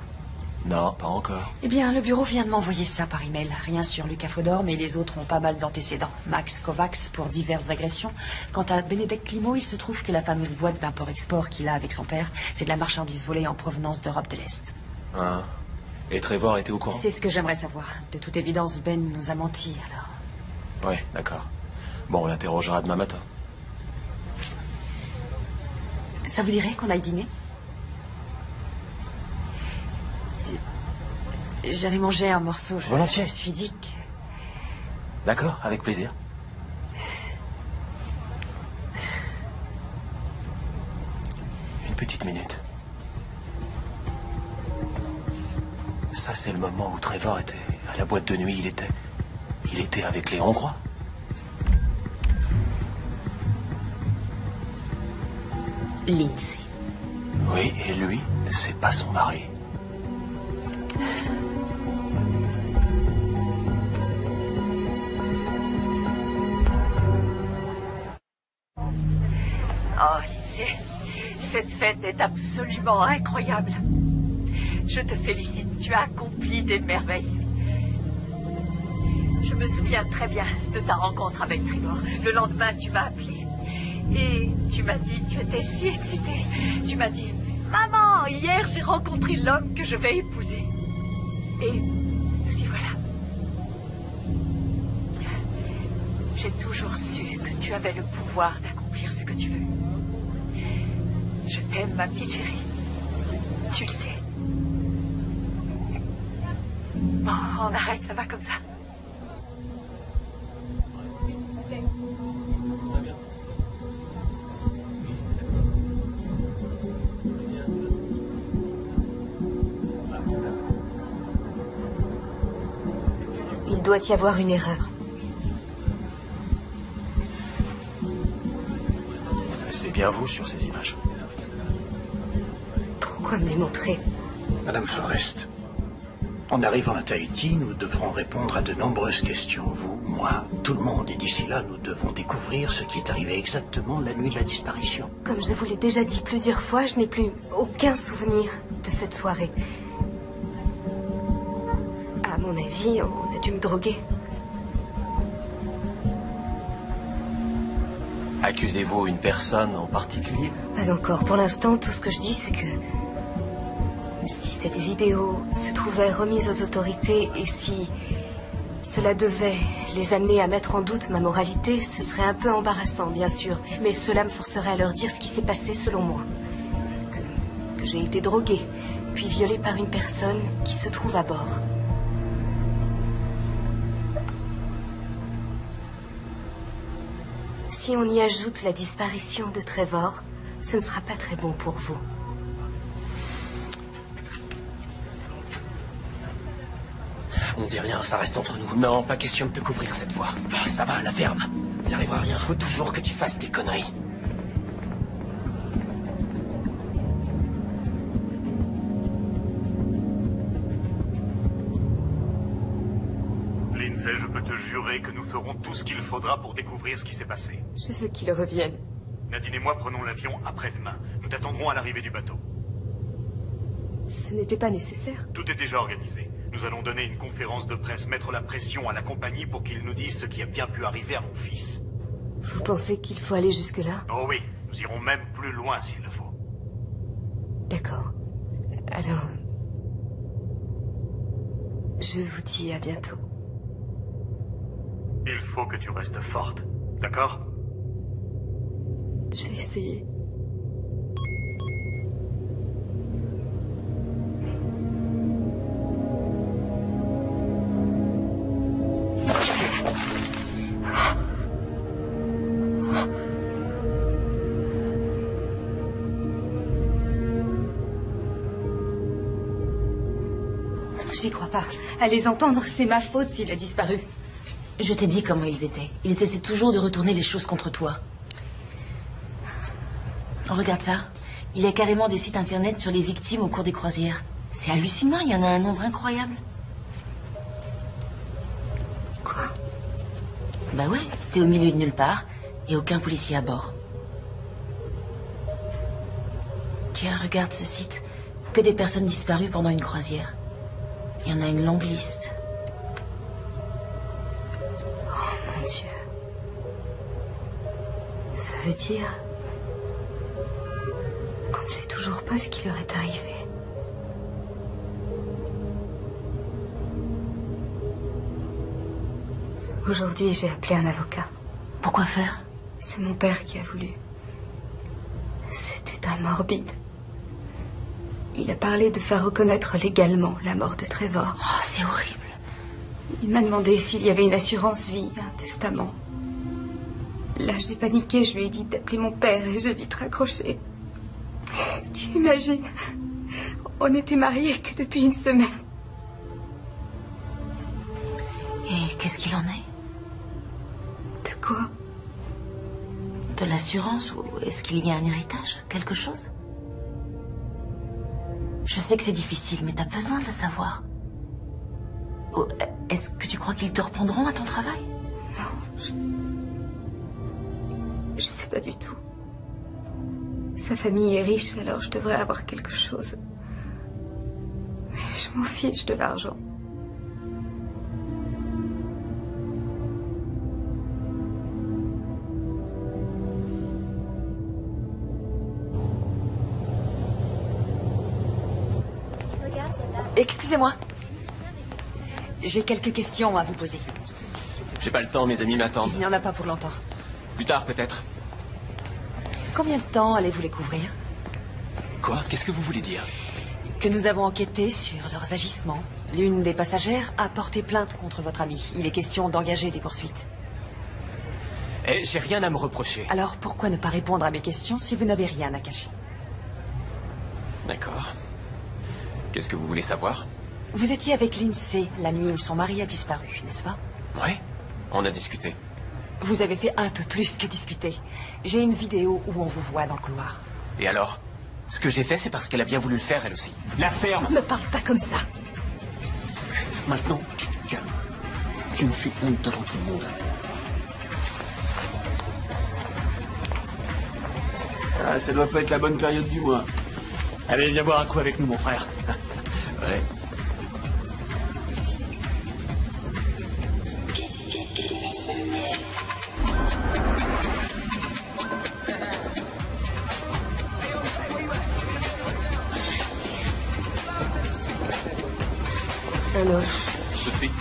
Non, pas encore. Eh bien, le bureau vient de m'envoyer ça par email. Rien sur Lucas Fodor, mais les autres ont pas mal d'antécédents. Max Kovacs pour diverses agressions. Quant à Bénédicte Climo, il se trouve que la fameuse boîte d'import-export qu'il a avec son père, c'est de la marchandise volée en provenance d'Europe de l'Est. Ah. Et Trevor était au courant? C'est ce que j'aimerais savoir. De toute évidence, Ben nous a menti, alors. Oui, d'accord. Bon, on l'interrogera demain matin. Ça vous dirait qu'on aille dîner? J'allais manger un morceau. Volontiers. Je me suis dit que... D'accord, avec plaisir. Une petite minute. Ça, c'est le moment où Trevor était à la boîte de nuit. Il était avec les Hongrois. Lindsay. Oui, et lui, c'est pas son mari. Oh, Lindsay, cette fête est absolument incroyable. Je te félicite, tu as accompli des merveilles. Je me souviens très bien de ta rencontre avec Trevor. Le lendemain, tu m'as appelé. Et tu m'as dit, tu étais si excitée. Tu m'as dit, maman, hier j'ai rencontré l'homme que je vais épouser. Et nous y voilà. J'ai toujours su que tu avais le pouvoir d'accomplir ce que tu veux. Je t'aime, ma petite chérie. Tu le sais. Bon, on arrête, ça va comme ça. Il doit y avoir une erreur. C'est bien vous sur ces images. Pourquoi me les montrer? Madame Forrest, en arrivant à Tahiti, nous devrons répondre à de nombreuses questions. Vous, moi, tout le monde. Et d'ici là, nous devons découvrir ce qui est arrivé exactement la nuit de la disparition. Comme je vous l'ai déjà dit plusieurs fois, je n'ai plus aucun souvenir de cette soirée. À mon avis, on a dû me droguer. Accusez-vous une personne en particulier? Pas encore. Pour l'instant, tout ce que je dis, c'est que... si cette vidéo se trouvait remise aux autorités et si cela devait les amener à mettre en doute ma moralité, ce serait un peu embarrassant, bien sûr. Mais cela me forcerait à leur dire ce qui s'est passé selon moi. Que j'ai été droguée, puis violée par une personne qui se trouve à bord. Si on y ajoute la disparition de Trevor, ce ne sera pas très bon pour vous. On dit rien, ça reste entre nous. Non, pas question de te couvrir cette fois. Ah, ça va, la ferme. Il n'arrivera rien. Faut toujours que tu fasses tes conneries. Lindsay, je peux te jurer que nous ferons tout ce qu'il faudra pour découvrir ce qui s'est passé. Je veux qu'il revienne. Nadine et moi prenons l'avion après-demain. Nous t'attendrons à l'arrivée du bateau. Ce n'était pas nécessaire. Tout est déjà organisé. Nous allons donner une conférence de presse, mettre la pression à la compagnie pour qu'ils nous disent ce qui a bien pu arriver à mon fils. Vous pensez qu'il faut aller jusque-là? Oh oui, nous irons même plus loin s'il le faut. D'accord. Alors... je vous dis à bientôt. Il faut que tu restes forte, d'accord? Je vais essayer. J'y crois pas. À les entendre, c'est ma faute s'il a disparu. Je t'ai dit comment ils étaient. Ils essaient toujours de retourner les choses contre toi. Regarde ça. Il y a carrément des sites internet sur les victimes au cours des croisières. C'est hallucinant, il y en a un nombre incroyable. Quoi? Bah ouais, t'es au milieu de nulle part et aucun policier à bord. Tiens, regarde ce site. Que des personnes disparues pendant une croisière. Il y en a une longue liste. Oh mon Dieu. Ça veut dire qu'on ne sait toujours pas ce qui leur est arrivé. Aujourd'hui, j'ai appelé un avocat. Pourquoi faire? C'est mon père qui a voulu. C'était un morbide. Il a parlé de faire reconnaître légalement la mort de Trevor. Oh, c'est horrible. Il m'a demandé s'il y avait une assurance vie, un testament. Là, j'ai paniqué, je lui ai dit d'appeler mon père et j'ai vite raccroché. Tu imagines? On n'était mariés que depuis une semaine. Et qu'est-ce qu'il en est? De quoi? De l'assurance ou est-ce qu'il y a un héritage? Quelque chose? Je sais que c'est difficile, mais t'as besoin de le savoir. Oh, est-ce que tu crois qu'ils te reprendront à ton travail? Non, je sais pas du tout. Sa famille est riche, alors je devrais avoir quelque chose. Mais je m'en fiche de l'argent. Excusez-moi. J'ai quelques questions à vous poser. J'ai pas le temps, mes amis m'attendent. Il n'y en a pas pour longtemps. Plus tard, peut-être. Combien de temps allez-vous les couvrir? Quoi? Qu'est-ce que vous voulez dire? que nous avons enquêté sur leurs agissements. L'une des passagères a porté plainte contre votre ami. Il est question d'engager des poursuites. Eh, j'ai rien à me reprocher. Alors pourquoi ne pas répondre à mes questions si vous n'avez rien à cacher? D'accord. Qu'est-ce que vous voulez savoir? Vous étiez avec Lindsay la nuit où son mari a disparu, n'est-ce pas? Ouais, on a discuté. Vous avez fait un peu plus que discuter. J'ai une vidéo où on vous voit dans le couloir. Et alors? Ce que j'ai fait, c'est parce qu'elle a bien voulu le faire, elle aussi. La ferme! Me parle pas comme ça. Maintenant, tu te calmes. Tu me fais honte devant tout le monde. Ah, ça doit pas être la bonne période du mois. Allez, viens boire un coup avec nous, mon frère. Ouais. Un autre. Tout de suite.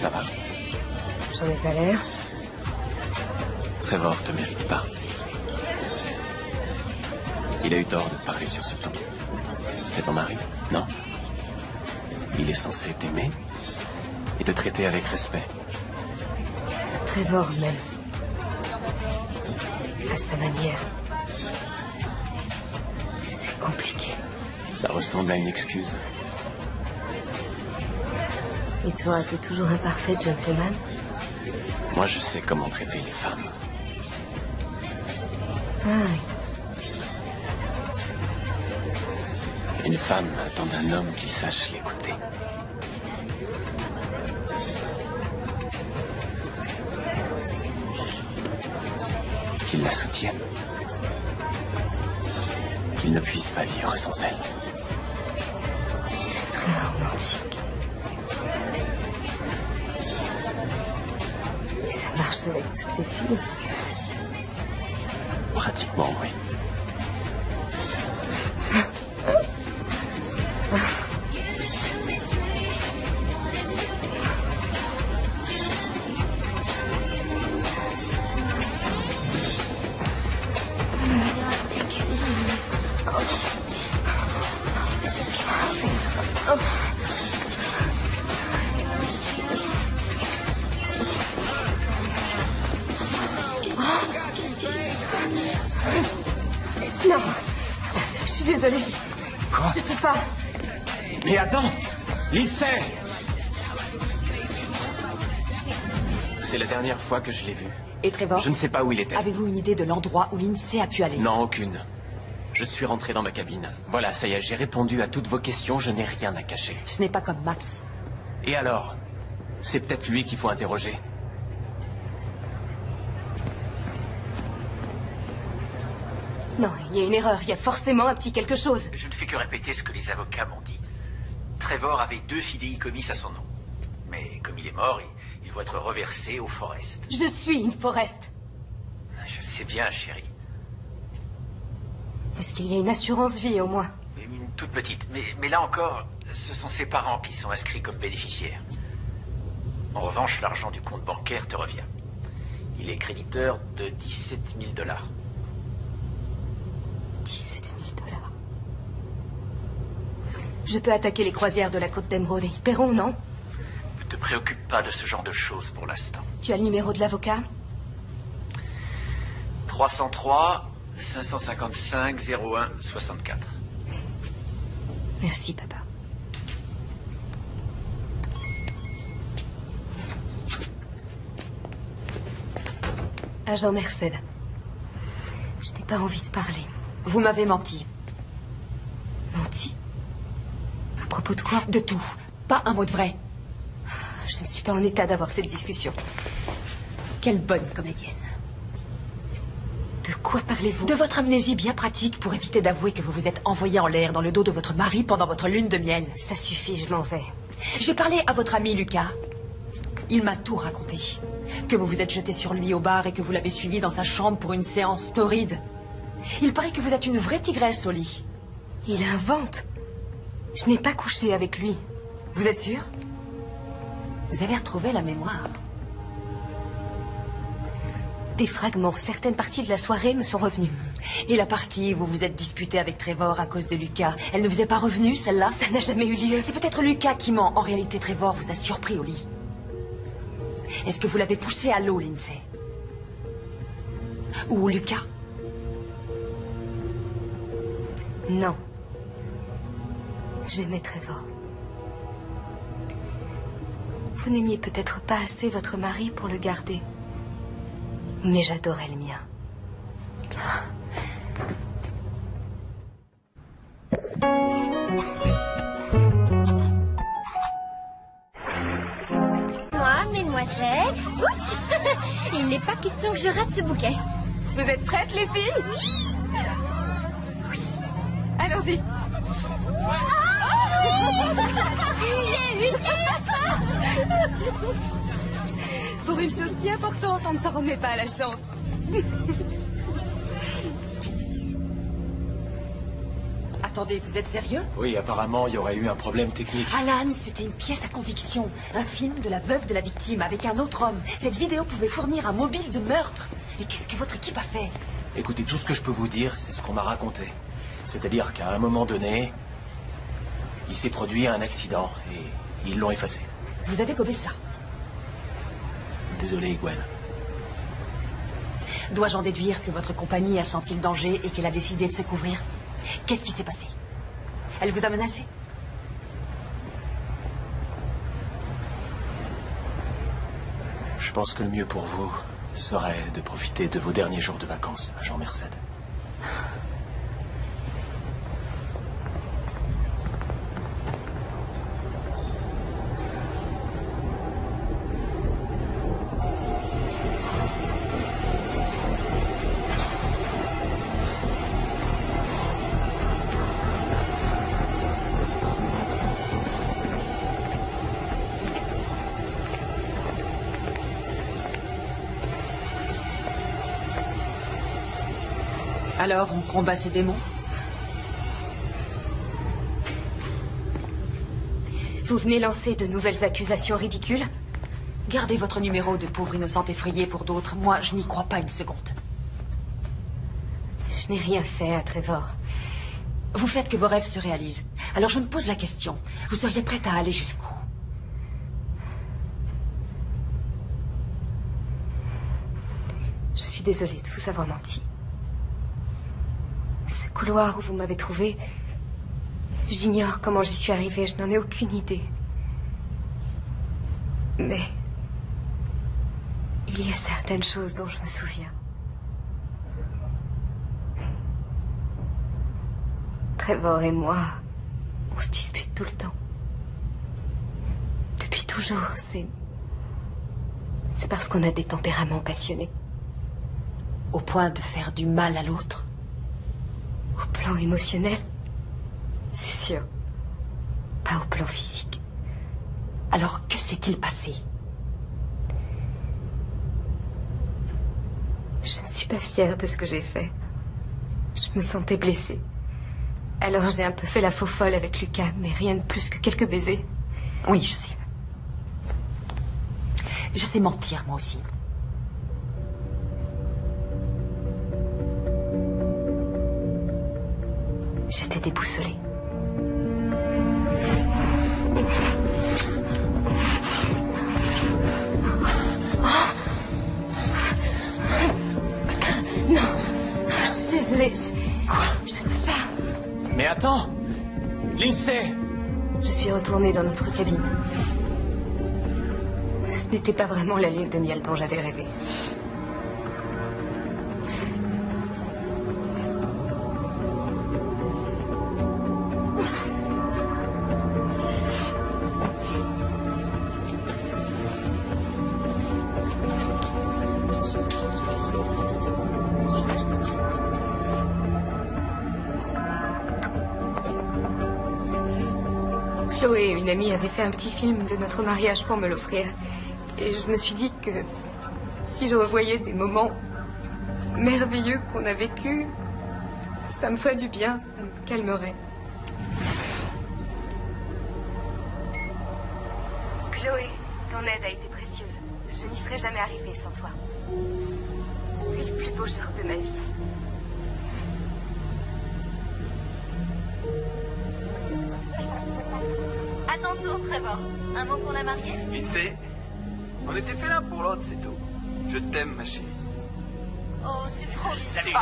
Ça va? J'en ai pas l'air. Trevor te mérite pas. Il a eu tort de te parler sur ce ton. C'est ton mari, non? Il est censé t'aimer et te traiter avec respect. Trevor même. À sa manière. C'est compliqué. Ça ressemble à une excuse. Et toi, t'es toujours un parfait gentleman? Moi, je sais comment traiter les femmes. Ah oui. Une femme attend d'un homme qui sache l'écouter. Qu'il la soutienne. Qu'il ne puisse pas vivre sans elle. C'est très romantique. Et ça marche avec toutes les filles. Pratiquement, oui. Non, je suis désolée. Quoi? Je peux pas. Mais attends! Lindsay! C'est la dernière fois que je l'ai vu. Et Trevor? Je ne sais pas où il était. Avez-vous une idée de l'endroit où Lindsay a pu aller? Non, aucune. Je suis rentré dans ma cabine. Voilà, ça y est, j'ai répondu à toutes vos questions, je n'ai rien à cacher. Ce n'est pas comme Max. Et alors? C'est peut-être lui qu'il faut interroger. Non, il y a une erreur. Il y a forcément un petit quelque chose. Je ne fais que répéter ce que les avocats m'ont dit. Trevor avait 2 fidéicommis à son nom. Mais comme il est mort, il doit être reversé au Forest. Je suis une Forest. Je sais bien, chérie. Est-ce qu'il y a une assurance vie, au moins? Une toute petite. Mais là encore, ce sont ses parents qui sont inscrits comme bénéficiaires. En revanche, l'argent du compte bancaire te revient. Il est créditeur de 17 000 $. 17 000 $. Je peux attaquer les croisières de la côte d'Emeraude. Ils paieront, non? Ne te préoccupe pas de ce genre de choses pour l'instant. Tu as le numéro de l'avocat? 303 555 01 64. Merci, papa. Agent Merced. Je n'ai pas envie de parler. Vous m'avez menti. Menti? À propos de quoi? De tout. Pas un mot de vrai. Je ne suis pas en état d'avoir cette discussion. Quelle bonne comédienne. De quoi parlez-vous? De votre amnésie bien pratique pour éviter d'avouer que vous vous êtes envoyé en l'air dans le dos de votre mari pendant votre lune de miel. Ça suffit, je m'en vais. J'ai parlé à votre ami Lucas. Il m'a tout raconté. Que vous vous êtes jeté sur lui au bar et que vous l'avez suivi dans sa chambre pour une séance torride. Il paraît que vous êtes une vraie tigresse au lit. Il invente. Je n'ai pas couché avec lui. Vous êtes sûr? Vous avez retrouvé la mémoire. Des fragments, certaines parties de la soirée me sont revenues. Et la partie où vous vous êtes disputé avec Trevor à cause de Lucas, elle ne vous est pas revenue, celle-là? Ça n'a jamais eu lieu. C'est peut-être Lucas qui ment. En réalité, Trevor vous a surpris au lit. Est-ce que vous l'avez poussé à l'eau, Lindsay? Ou Lucas? Non. J'aimais Trevor. Vous n'aimiez peut-être pas assez votre mari pour le garder. Mais j'adorais le mien. Moi, mesdemoiselles. Oups. Il n'est pas question que je rate ce bouquet. Vous êtes prêtes, les filles? Oui. Allons-y. Pour une chose si importante, on ne s'en remet pas à la chance. Attendez, vous êtes sérieux? Oui, apparemment, il y aurait eu un problème technique. Alan, c'était une pièce à conviction. Un film de la veuve de la victime avec un autre homme. Cette vidéo pouvait fournir un mobile de meurtre. Mais qu'est-ce que votre équipe a fait? Écoutez, tout ce que je peux vous dire, c'est ce qu'on m'a raconté. C'est-à-dire qu'à un moment donné, il s'est produit un accident et ils l'ont effacé. Vous avez gobé ça? Désolé, Gwen. Dois-je en déduire que votre compagnie a senti le danger et qu'elle a décidé de se couvrir? Qu'est-ce qui s'est passé? Elle vous a menacé? Je pense que le mieux pour vous serait de profiter de vos derniers jours de vacances, agent Merced. Alors, on combat ces démons? Vous venez lancer de nouvelles accusations ridicules? Gardez votre numéro de pauvre innocente effrayée pour d'autres. Moi, je n'y crois pas une seconde. Je n'ai rien fait à Trevor. Vous faites que vos rêves se réalisent. Alors je me pose la question. Vous seriez prête à aller jusqu'où? Je suis désolée de vous avoir menti. Ce couloir où vous m'avez trouvé, j'ignore comment j'y suis arrivée, je n'en ai aucune idée. Mais il y a certaines choses dont je me souviens. Trevor et moi, on se dispute tout le temps. Depuis toujours, c'est parce qu'on a des tempéraments passionnés. Au point de faire du mal à l'autre? Au plan émotionnel, c'est sûr. Pas au plan physique. Alors, que s'est-il passé? Je ne suis pas fière de ce que j'ai fait. Je me sentais blessée. Alors j'ai un peu fait la faux folle avec Lucas, mais rien de plus que quelques baisers. Oui, je sais. Je sais mentir, moi aussi. J'étais déboussolée. Non, je suis désolée. Quoi? Je ne peux pas. Mais attends! Lindsay! Je suis retournée dans notre cabine. Ce n'était pas vraiment la lune de miel dont j'avais rêvé. Chloé, une amie, avait fait un petit film de notre mariage pour me l'offrir. Et je me suis dit que si je revoyais des moments merveilleux qu'on a vécus, ça me ferait du bien, ça me calmerait. Chloé, Ton aide a été précieuse. Je n'y serais jamais arrivée sans toi. C'est le plus beau jour de ma vie. À ton tour, Trevor. Un mot pour la mariée? Lindsay, on était fait l'un pour l'autre, c'est tout. Je t'aime, ma chérie. Oh, c'est trop bien. Salut.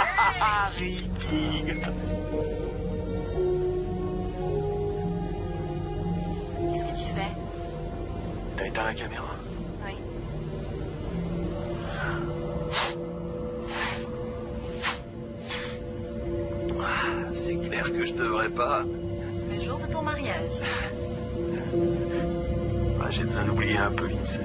Ricky. Qu'est-ce que tu fais? T'as éteint la caméra? Oui. C'est clair que je devrais pas. Le jour de ton mariage. J'ai besoin d'oublier un peu Lindsay.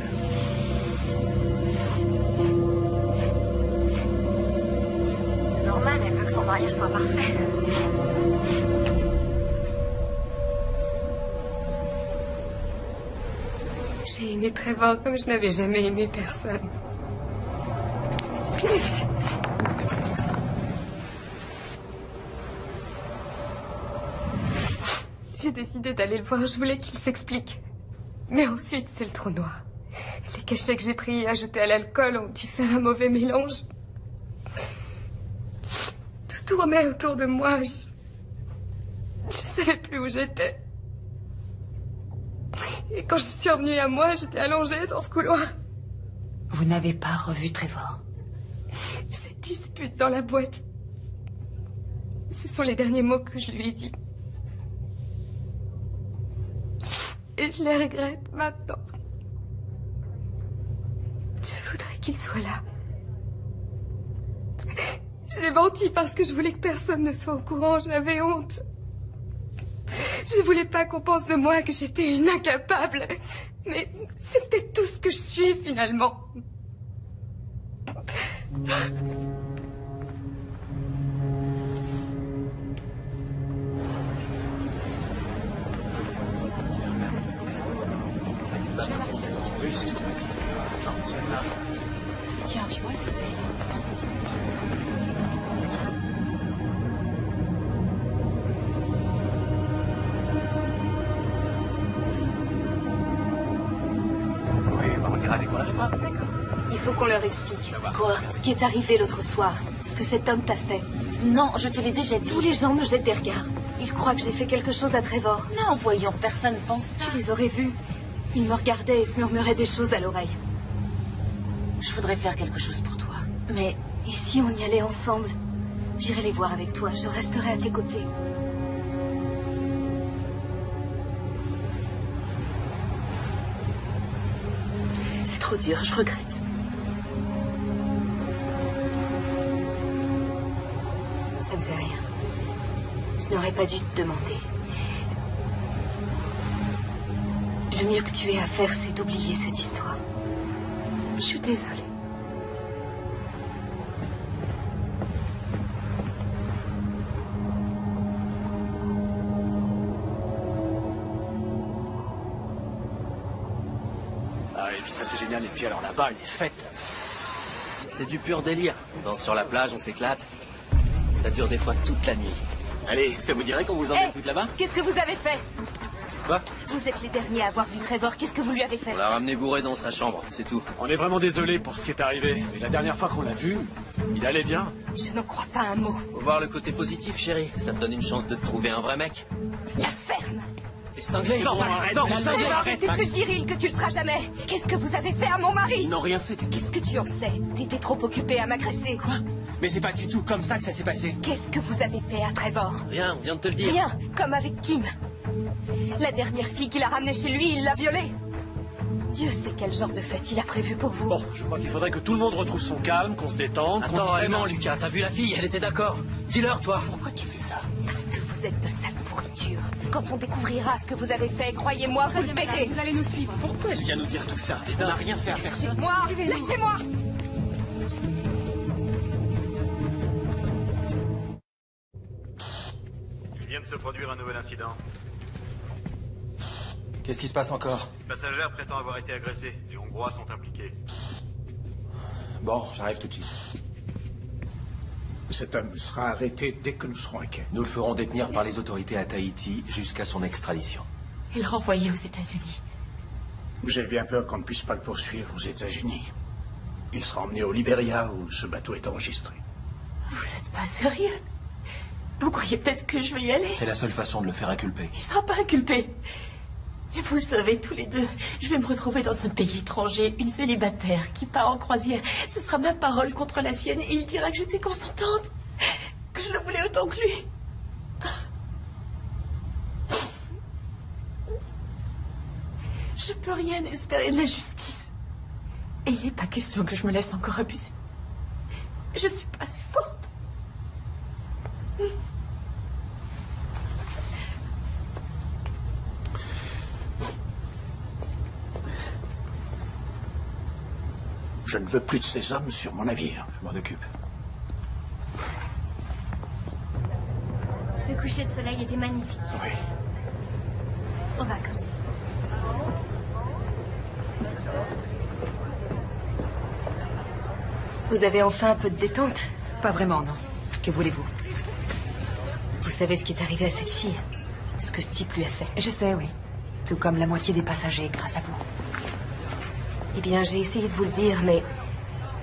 C'est normal, elle veut que son mariage soit parfait. J'ai aimé Trevor comme je n'avais jamais aimé personne. J'ai décidé d'aller le voir, je voulais qu'il s'explique. Mais ensuite, c'est le trou noir. Les cachets que j'ai pris ajoutés à l'alcool ont dû faire un mauvais mélange. Tout tournait autour de moi. Je savais plus où j'étais. Et quand je suis revenue à moi, j'étais allongée dans ce couloir. Vous n'avez pas revu Trevor? Cette dispute dans la boîte. Ce sont les derniers mots que je lui ai dit. Et je les regrette maintenant. Je voudrais qu'il soit là. J'ai menti parce que je voulais que personne ne soit au courant. J'avais honte. Je voulais pas qu'on pense de moi que j'étais une incapable. Mais c'est peut-être tout ce que je suis finalement. Tiens, tu vois, c'est... Il faut qu'on leur explique. Quoi? Ce qui est arrivé l'autre soir. Ce que cet homme t'a fait. Non, je te l'ai déjà dit. Tous les gens me jettent des regards. Ils croient que j'ai fait quelque chose à Trevor. Non, voyons, personne pense ça. Tu les aurais vus. Ils me regardaient et se murmuraient des choses à l'oreille. Je voudrais faire quelque chose pour toi. Mais... Et si on y allait ensemble? J'irai les voir avec toi. Je resterai à tes côtés. c'est trop dur, je regrette. Ça ne fait rien. Je n'aurais pas dû te demander. Le mieux que tu aies à faire, c'est d'oublier cette histoire. Je suis désolée. Ah, et puis ça c'est génial. Et puis alors là-bas, les fêtes. C'est du pur délire. On danse sur la plage, on s'éclate. Ça dure des fois toute la nuit. Allez, ça vous dirait qu'on vous emmène toutes là-bas? Qu'est-ce que vous avez fait? Quoi? Vous êtes les derniers à avoir vu Trevor. Qu'est-ce que vous lui avez fait? On l'a ramené bourré dans sa chambre, c'est tout. On est vraiment désolé pour ce qui est arrivé. Mais la dernière fois qu'on l'a vu, il allait bien. Je n'en crois pas un mot. Faut voir le côté positif, chérie. Ça te donne une chance de te trouver un vrai mec. La ferme! T'es cinglé? Non, arrête, non, Trevor était plus viril que tu le seras jamais. Qu'est-ce que vous avez fait à mon mari? Ils n'ont rien fait. Qu'est-ce que tu en sais? T'étais trop occupé à m'agresser. Quoi? Mais c'est pas du tout comme ça que ça s'est passé. Qu'est-ce que vous avez fait à Trevor? Rien, on vient de te le dire. Rien, comme avec Kim. La dernière fille qu'il a ramenée chez lui, il l'a violée. Dieu sait quel genre de fête il a prévu pour vous. Bon, je crois qu'il faudrait que tout le monde retrouve son calme, qu'on se détende, qu'on se Attends, prenne- vraiment, Lucas, t'as vu la fille? Elle était d'accord. Dis-leur, toi. Pourquoi tu fais ça? Parce que vous êtes de sale pourriture. Quand on découvrira ce que vous avez fait, croyez-moi, vous le paierez. Vous allez nous suivre. Pourquoi elle vient nous dire tout ça? On n'a rien fait à personne. Moi, lâchez-moi. Il vient de se produire un nouvel incident. Qu'est-ce qui se passe encore? Une passagère prétend avoir été agressée. Les Hongrois sont impliqués. Bon, j'arrive tout de suite. Cet homme sera arrêté dès que nous serons inquiets. Nous le ferons détenir par les autorités à Tahiti jusqu'à son extradition. Et le renvoyer aux États-Unis. J'ai bien peur qu'on ne puisse pas le poursuivre aux États-Unis. Il sera emmené au Liberia où ce bateau est enregistré. Vous êtes pas sérieux? Vous croyez peut-être que je vais y aller? C'est la seule façon de le faire inculper. Il sera pas inculpé. Et vous le savez tous les deux, je vais me retrouver dans un pays étranger, une célibataire qui part en croisière. Ce sera ma parole contre la sienne et il dira que j'étais consentante, que je le voulais autant que lui. Je peux rien espérer de la justice. Et il n'est pas question que je me laisse encore abuser. Je suis pas assez forte. Je ne veux plus de ces hommes sur mon navire. Je m'en occupe. Le coucher de soleil était magnifique. Oui. Aux vacances. Vous avez enfin un peu de détente? Pas vraiment, non. Que voulez-vous? Vous savez ce qui est arrivé à cette fille? Ce que ce type lui a fait? Je sais, oui. Tout comme la moitié des passagers, grâce à vous. Eh bien, j'ai essayé de vous le dire, mais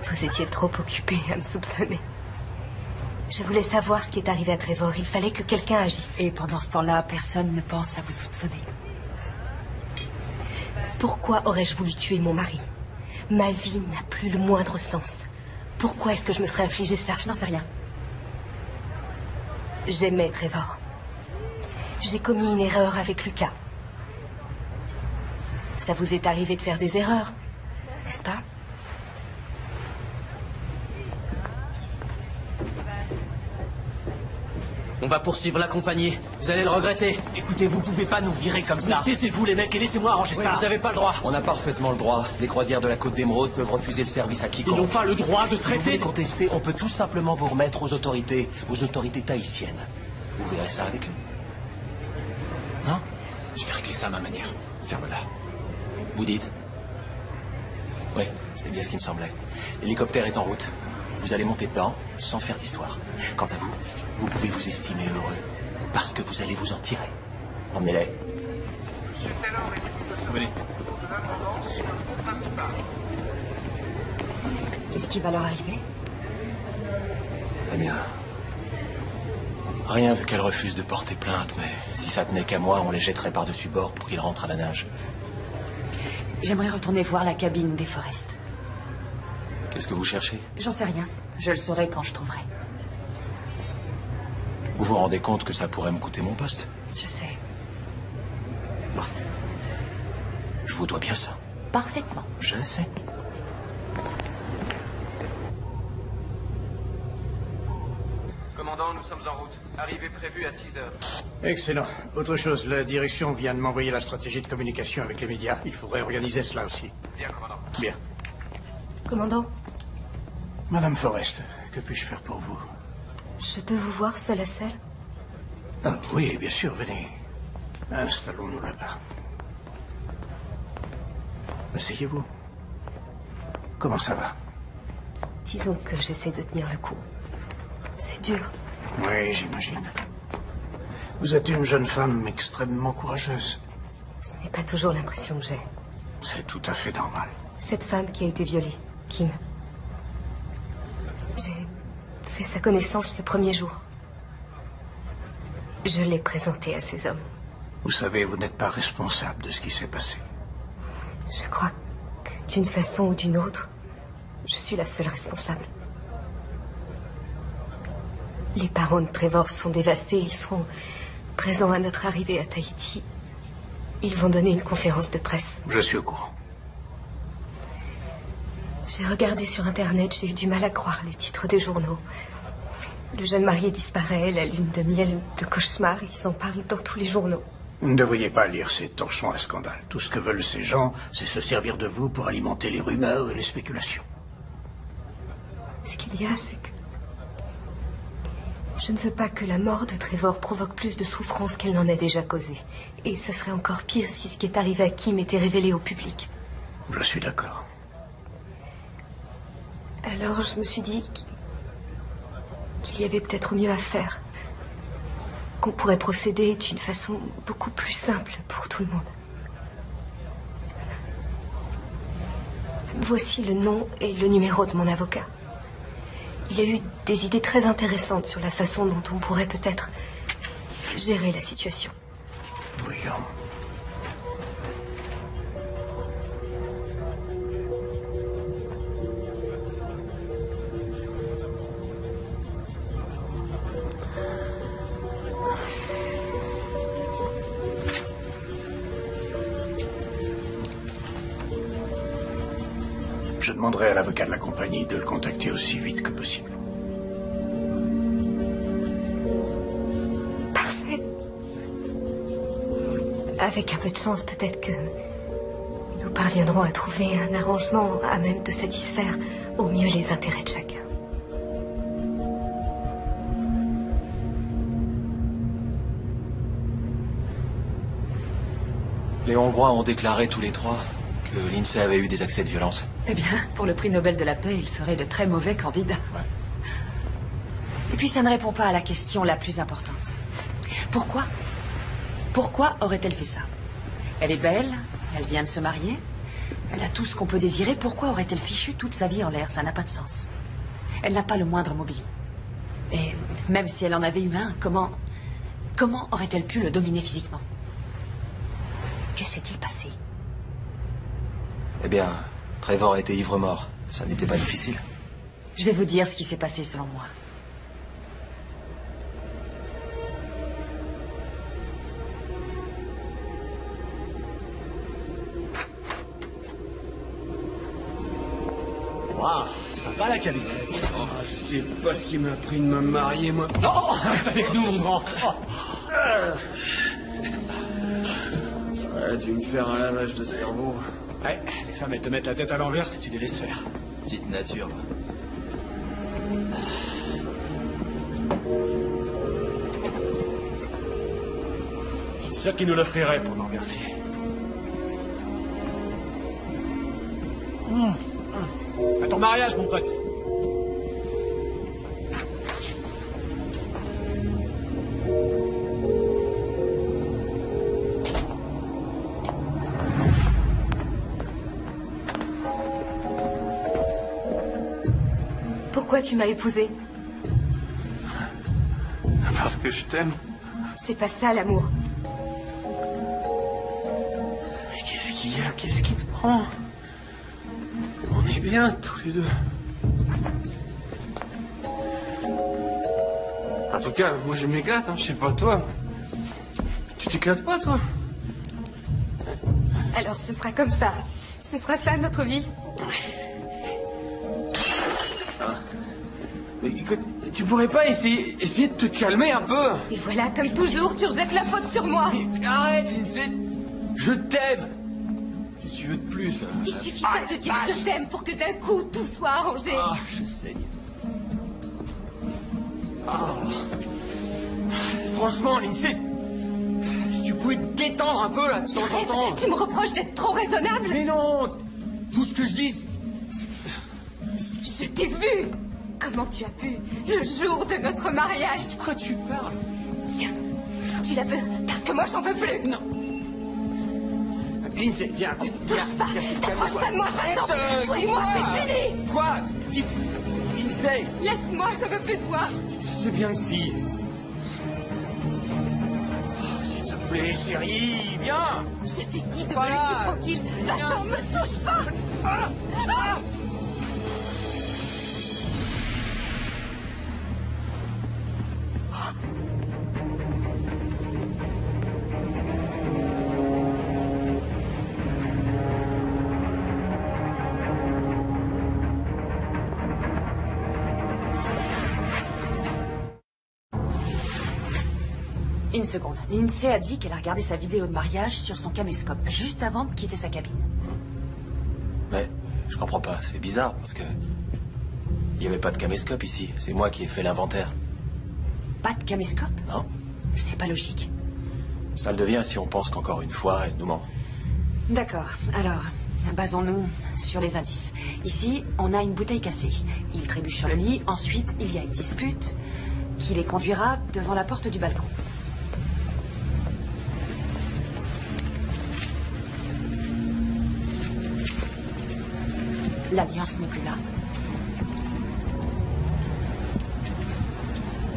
vous étiez trop occupé à me soupçonner. Je voulais savoir ce qui est arrivé à Trevor. Il fallait que quelqu'un agisse. Et pendant ce temps-là, personne ne pense à vous soupçonner. Pourquoi aurais-je voulu tuer mon mari? Ma vie n'a plus le moindre sens. Pourquoi est-ce que je me serais infligé ça? Je n'en sais rien. J'aimais Trevor. J'ai commis une erreur avec Lucas. Ça vous est arrivé de faire des erreurs, n'est-ce pas? On va poursuivre la compagnie. Vous allez le regretter. Écoutez, vous pouvez pas nous virer comme ça. Taisez-vous les mecs et laissez-moi arranger ça. Vous n'avez pas le droit. On a parfaitement le droit. Les croisières de la Côte d'Émeraude peuvent refuser le service à quiconque. Ils n'ont pas le droit de Si vous voulez traiter. contester, on peut tout simplement vous remettre aux autorités tahitiennes. Vous verrez ça avec eux. Non? Je vais régler ça à ma manière. Ferme-la. Vous dites? Oui, c'est bien ce qui me semblait. L'hélicoptère est en route. Vous allez monter dedans sans faire d'histoire. Quant à vous, vous pouvez vous estimer heureux parce que vous allez vous en tirer. Emmenez-les. Venez. Qu'est-ce qui va leur arriver? Eh bien, rien vu qu'elle refuse de porter plainte, mais si ça tenait qu'à moi, on les jetterait par-dessus bord pour qu'ils rentrent à la nage. J'aimerais retourner voir la cabine des Forest. Qu'est-ce que vous cherchez? J'en sais rien. Je le saurai quand je trouverai. Vous vous rendez compte que ça pourrait me coûter mon poste? Je sais. Bah, je vous dois bien ça. Parfaitement. Je sais. Commandant, nous sommes en route. Arrivée prévue à 6 heures. Excellent. Autre chose, la direction vient de m'envoyer la stratégie de communication avec les médias. Il faudrait organiser cela aussi. Bien, commandant. Bien. Commandant, Madame Forrest, que puis-je faire pour vous? je peux vous voir seul à seul? Ah, oui, bien sûr, venez. Installons-nous là-bas. Asseyez-vous. Comment ça va? Disons que j'essaie de tenir le coup. C'est dur. Oui, j'imagine. Vous êtes une jeune femme extrêmement courageuse. Ce n'est pas toujours l'impression que j'ai. C'est tout à fait normal. Cette femme qui a été violée, Kim. J'ai fait sa connaissance le premier jour. Je l'ai présentée à ces hommes. Vous savez, vous n'êtes pas responsable de ce qui s'est passé. Je crois que d'une façon ou d'une autre, je suis la seule responsable. Les parents de Trevor sont dévastés. Ils seront présents à notre arrivée à Tahiti. Ils vont donner une conférence de presse. Je suis au courant. J'ai regardé sur Internet, j'ai eu du mal à croire les titres des journaux. Le jeune marié disparaît, la lune de miel de cauchemar, ils en parlent dans tous les journaux. Vous ne devriez pas lire ces torchons à scandale. Tout ce que veulent ces gens, c'est se servir de vous pour alimenter les rumeurs et les spéculations. Ce qu'il y a, c'est que... je ne veux pas que la mort de Trevor provoque plus de souffrance qu'elle n'en a déjà causé. Et ce serait encore pire si ce qui est arrivé à Kim était révélé au public. Je suis d'accord. Alors je me suis dit qu'il y avait peut-être mieux à faire. Qu'on pourrait procéder d'une façon beaucoup plus simple pour tout le monde. Voici le nom et le numéro de mon avocat. Il a eu des idées très intéressantes sur la façon dont on pourrait peut-être gérer la situation. Brillant. Je demanderai à l'avocat de la compagnie de le contacter aussi vite que possible. Parfait. Avec un peu de chance, peut-être que nous parviendrons à trouver un arrangement à même de satisfaire au mieux les intérêts de chacun. Les Hongrois ont déclaré tous les trois que l'INSEE avait eu des accès de violence. Eh bien, pour le prix Nobel de la paix, il ferait de très mauvais candidats. Ouais. Et puis ça ne répond pas à la question la plus importante. Pourquoi? Pourquoi aurait-elle fait ça? Elle est belle, elle vient de se marier, elle a tout ce qu'on peut désirer. Pourquoi aurait-elle fichu toute sa vie en l'air? Ça n'a pas de sens. Elle n'a pas le moindre mobile. Et même si elle en avait eu un, comment aurait-elle pu le dominer physiquement? Que s'est-il passé? Eh bien, Trevor était ivre-mort. Ça n'était pas difficile. Je vais vous dire ce qui s'est passé selon moi. Waouh, sympa la cabinette. Oh, je sais pas ce qui m'a pris de me marier, moi. Oh, reste avec nous, mon grand. Oh. Ouais, tu me faire un lavage de cerveau. Ouais, les femmes, elles te mettent la tête à l'envers si tu les laisses faire. Petite nature. Je suis sûr qu'ils nous l'offriraient pour nous remercier. À ton mariage, mon pote. Pourquoi tu m'as épousée? Parce que je t'aime. C'est pas ça, l'amour. Mais qu'est-ce qu'il y a? Qu'est-ce qui te prend? On est bien, tous les deux. En tout cas, moi je m'éclate, hein. Je sais pas toi. Tu t'éclates pas, toi? Alors ce sera comme ça. Ce sera ça, notre vie. Mais écoute, tu pourrais pas essayer de te calmer un peu? Et voilà, comme toujours, tu rejettes la faute sur moi. Mais arrête, Lindsay. Je t'aime. Qu'est-ce que tu veux de plus? Il suffit pas de dire je t'aime pour que d'un coup tout soit arrangé. Ah, je saigne. Oh. Franchement, Lindsay, si tu pouvais te détendre un peu là de temps en temps. Tu me reproches d'être trop raisonnable? Mais non. Tout ce que je dis. Je t'ai vu. Comment tu as pu, le jour de notre mariage? De quoi tu parles? Tiens, tu la veux, parce que moi j'en veux plus. Non. Lindsay, viens. Touche pas, t'approches pas de moi, va-t'en. Toi et moi, c'est fini. Quoi? Lindsay. Laisse-moi, je veux plus te voir. Tu sais bien que si. Oh, s'il te plaît, chérie, viens. Je t'ai dit de me laisser tranquille. Va-t'en, me touche pas. Ah. Une seconde. Lindsay a dit qu'elle a regardé sa vidéo de mariage sur son caméscope, juste avant de quitter sa cabine. Mais je comprends pas, c'est bizarre, parce que... il n'y avait pas de caméscope ici, c'est moi qui ai fait l'inventaire. Pas de caméscope? Non. C'est pas logique. Ça le devient si on pense qu'encore une fois, elle nous ment. D'accord, alors, basons-nous sur les indices. Ici, on a une bouteille cassée. Il trébuche sur le lit, ensuite il y a une dispute qui les conduira devant la porte du balcon. L'Alliance n'est plus là.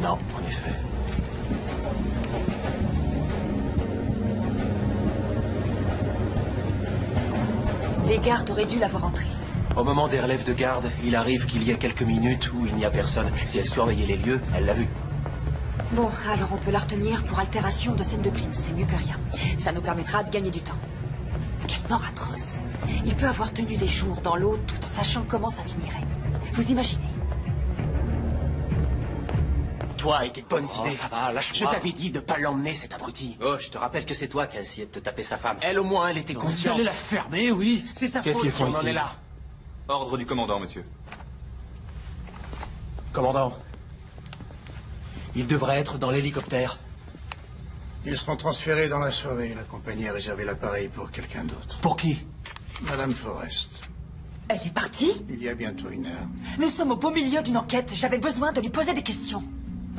Non, en effet. Les gardes auraient dû la voir entrer. Au moment des relèves de garde, il arrive qu'il y ait quelques minutes où il n'y a personne. Si elle surveillait les lieux, elle l'a vu. Bon, alors on peut la retenir pour altération de scène de crime. C'est mieux que rien. Ça nous permettra de gagner du temps. Quelle mort atroce. Il peut avoir tenu des jours dans l'eau tout en sachant comment ça finirait. Vous imaginez? Toi et tes bonnes Oh, idées. ça va, lâche-moi. Je t'avais dit de pas l'emmener, cet abruti. Oh, je te rappelle que c'est toi qui as essayé de te taper sa femme. Elle, au moins, elle était Vous consciente. allez la fermer, oui. C'est sa Qu'est-ce faute qu'ils si font on en ici? est là. Ordre du commandant, monsieur. Commandant. Il devrait être dans l'hélicoptère. Ils seront transférés dans la soirée. La compagnie a réservé l'appareil pour quelqu'un d'autre. Pour qui? Madame Forrest. Elle est partie? Il y a bientôt une heure. Nous sommes au beau milieu d'une enquête. J'avais besoin de lui poser des questions.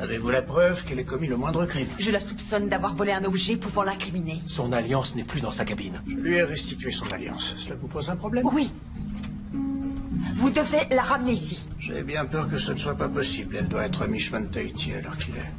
Avez-vous la preuve qu'elle ait commis le moindre crime? Je la soupçonne d'avoir volé un objet pouvant l'incriminer. Son alliance n'est plus dans sa cabine. Je lui ai restitué son alliance. Cela vous pose un problème? Oui. Vous devez la ramener ici. J'ai bien peur que ce ne soit pas possible. Elle doit être à Mishman Tahiti à l'heure qu'il est.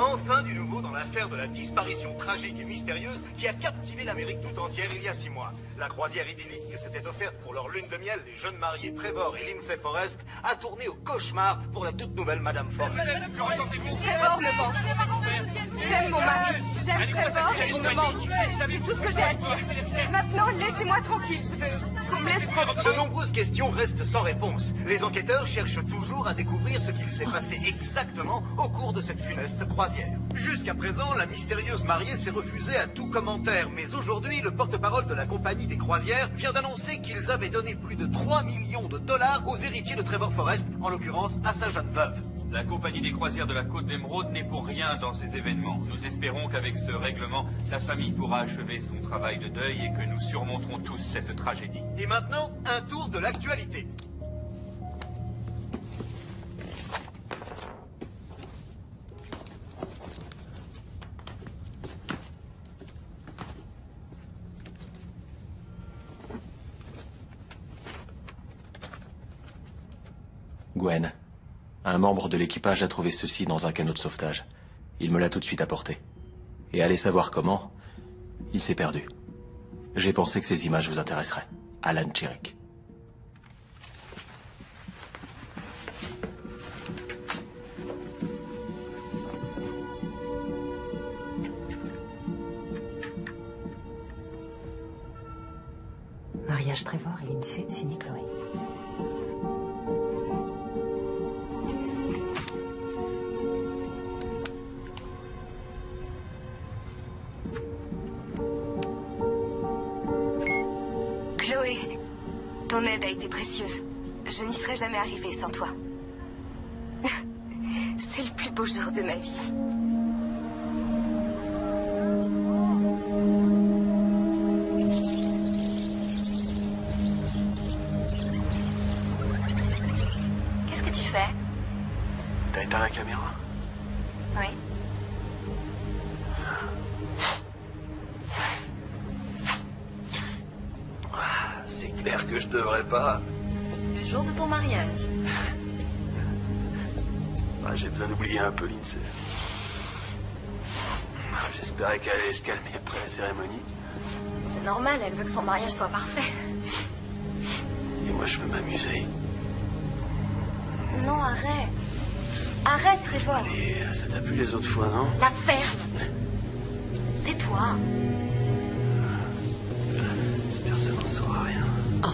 Enfin du nouveau dans l'affaire de la disparition tragique et mystérieuse qui a captivé l'Amérique tout entière il y a 6 mois. La croisière idyllique que s'était offerte pour leur lune de miel les jeunes mariés Trevor et Lindsay Forrest a tourné au cauchemar pour la toute nouvelle Madame Forrest. Trevor me manque. J'aime mon mari. J'aime Trevor et il me manque. C'est tout ce que j'ai à dire. Maintenant, laissez-moi tranquille. Je veux qu'on me laisse tranquille. De nombreuses questions restent sans réponse. Les enquêteurs cherchent toujours à découvrir ce qu'il s'est passé exactement au cours de cette funeste croisière. Jusqu'à présent, la mystérieuse mariée s'est refusée à tout commentaire, mais aujourd'hui, le porte-parole de la compagnie des croisières vient d'annoncer qu'ils avaient donné plus de 3 millions de dollars aux héritiers de Trevor Forrest, en l'occurrence à sa jeune veuve. La compagnie des croisières de la Côte d'Émeraude n'est pour rien dans ces événements. Nous espérons qu'avec ce règlement, la famille pourra achever son travail de deuil et que nous surmonterons tous cette tragédie. Et maintenant, un tour de l'actualité. Gwen. Un membre de l'équipage a trouvé ceci dans un canot de sauvetage. Il me l'a tout de suite apporté. Et allez savoir comment, il s'est perdu. J'ai pensé que ces images vous intéresseraient. Alan Tudyk. Mariage Trevor et Lindsay, signé Chloé. Chloé, ton aide a été précieuse. Je n'y serais jamais arrivée sans toi. C'est le plus beau jour de ma vie. Qu'est-ce que tu fais? T'as éteint la caméra? Oui. C'est clair que je devrais pas. Le jour de ton mariage. J'ai besoin d'oublier un peu Lindsay. J'espérais qu'elle allait se calmer après la cérémonie. C'est normal, elle veut que son mariage soit parfait. Et moi, je veux m'amuser. Non, arrête. Arrête, Trevor. Allez, ça t'a plu les autres fois, non? La ferme. Tais-toi. Personne n'en saura rien. Oh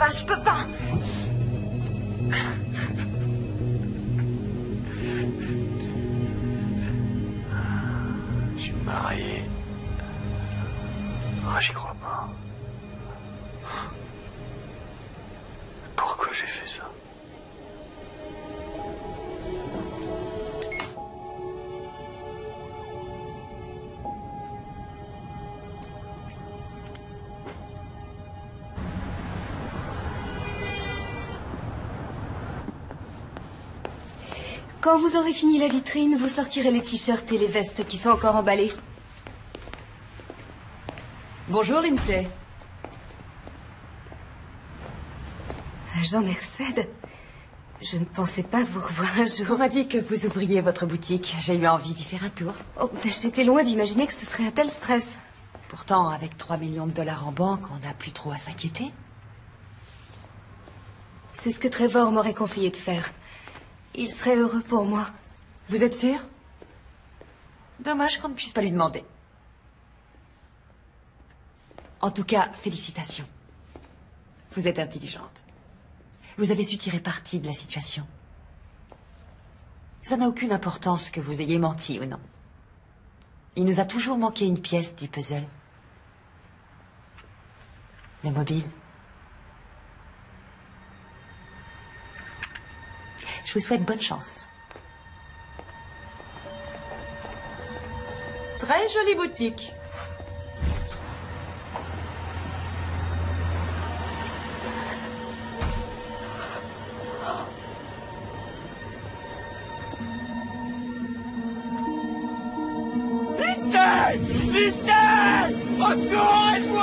Je peux pas. Je suis marié. Ah, j'y crois pas. Pourquoi j'ai fait ça? Quand vous aurez fini la vitrine, vous sortirez les t-shirts et les vestes qui sont encore emballés. Bonjour, Lindsay. Agent Merced, je ne pensais pas vous revoir un jour. On m'a dit que vous ouvriez votre boutique. J'ai eu envie d'y faire un tour. Oh, j'étais loin d'imaginer que ce serait un tel stress. Pourtant, avec 3 millions de dollars en banque, on n'a plus trop à s'inquiéter. C'est ce que Trevor m'aurait conseillé de faire. Il serait heureux pour moi. Vous êtes sûr? Dommage qu'on ne puisse pas lui demander. En tout cas, félicitations. Vous êtes intelligente. Vous avez su tirer parti de la situation. Ça n'a aucune importance que vous ayez menti ou non. Il nous a toujours manqué une pièce du puzzle. Le mobile. Je vous souhaite bonne chance. Très jolie boutique. Lindsay! Lindsay! Au secours, aide-moi!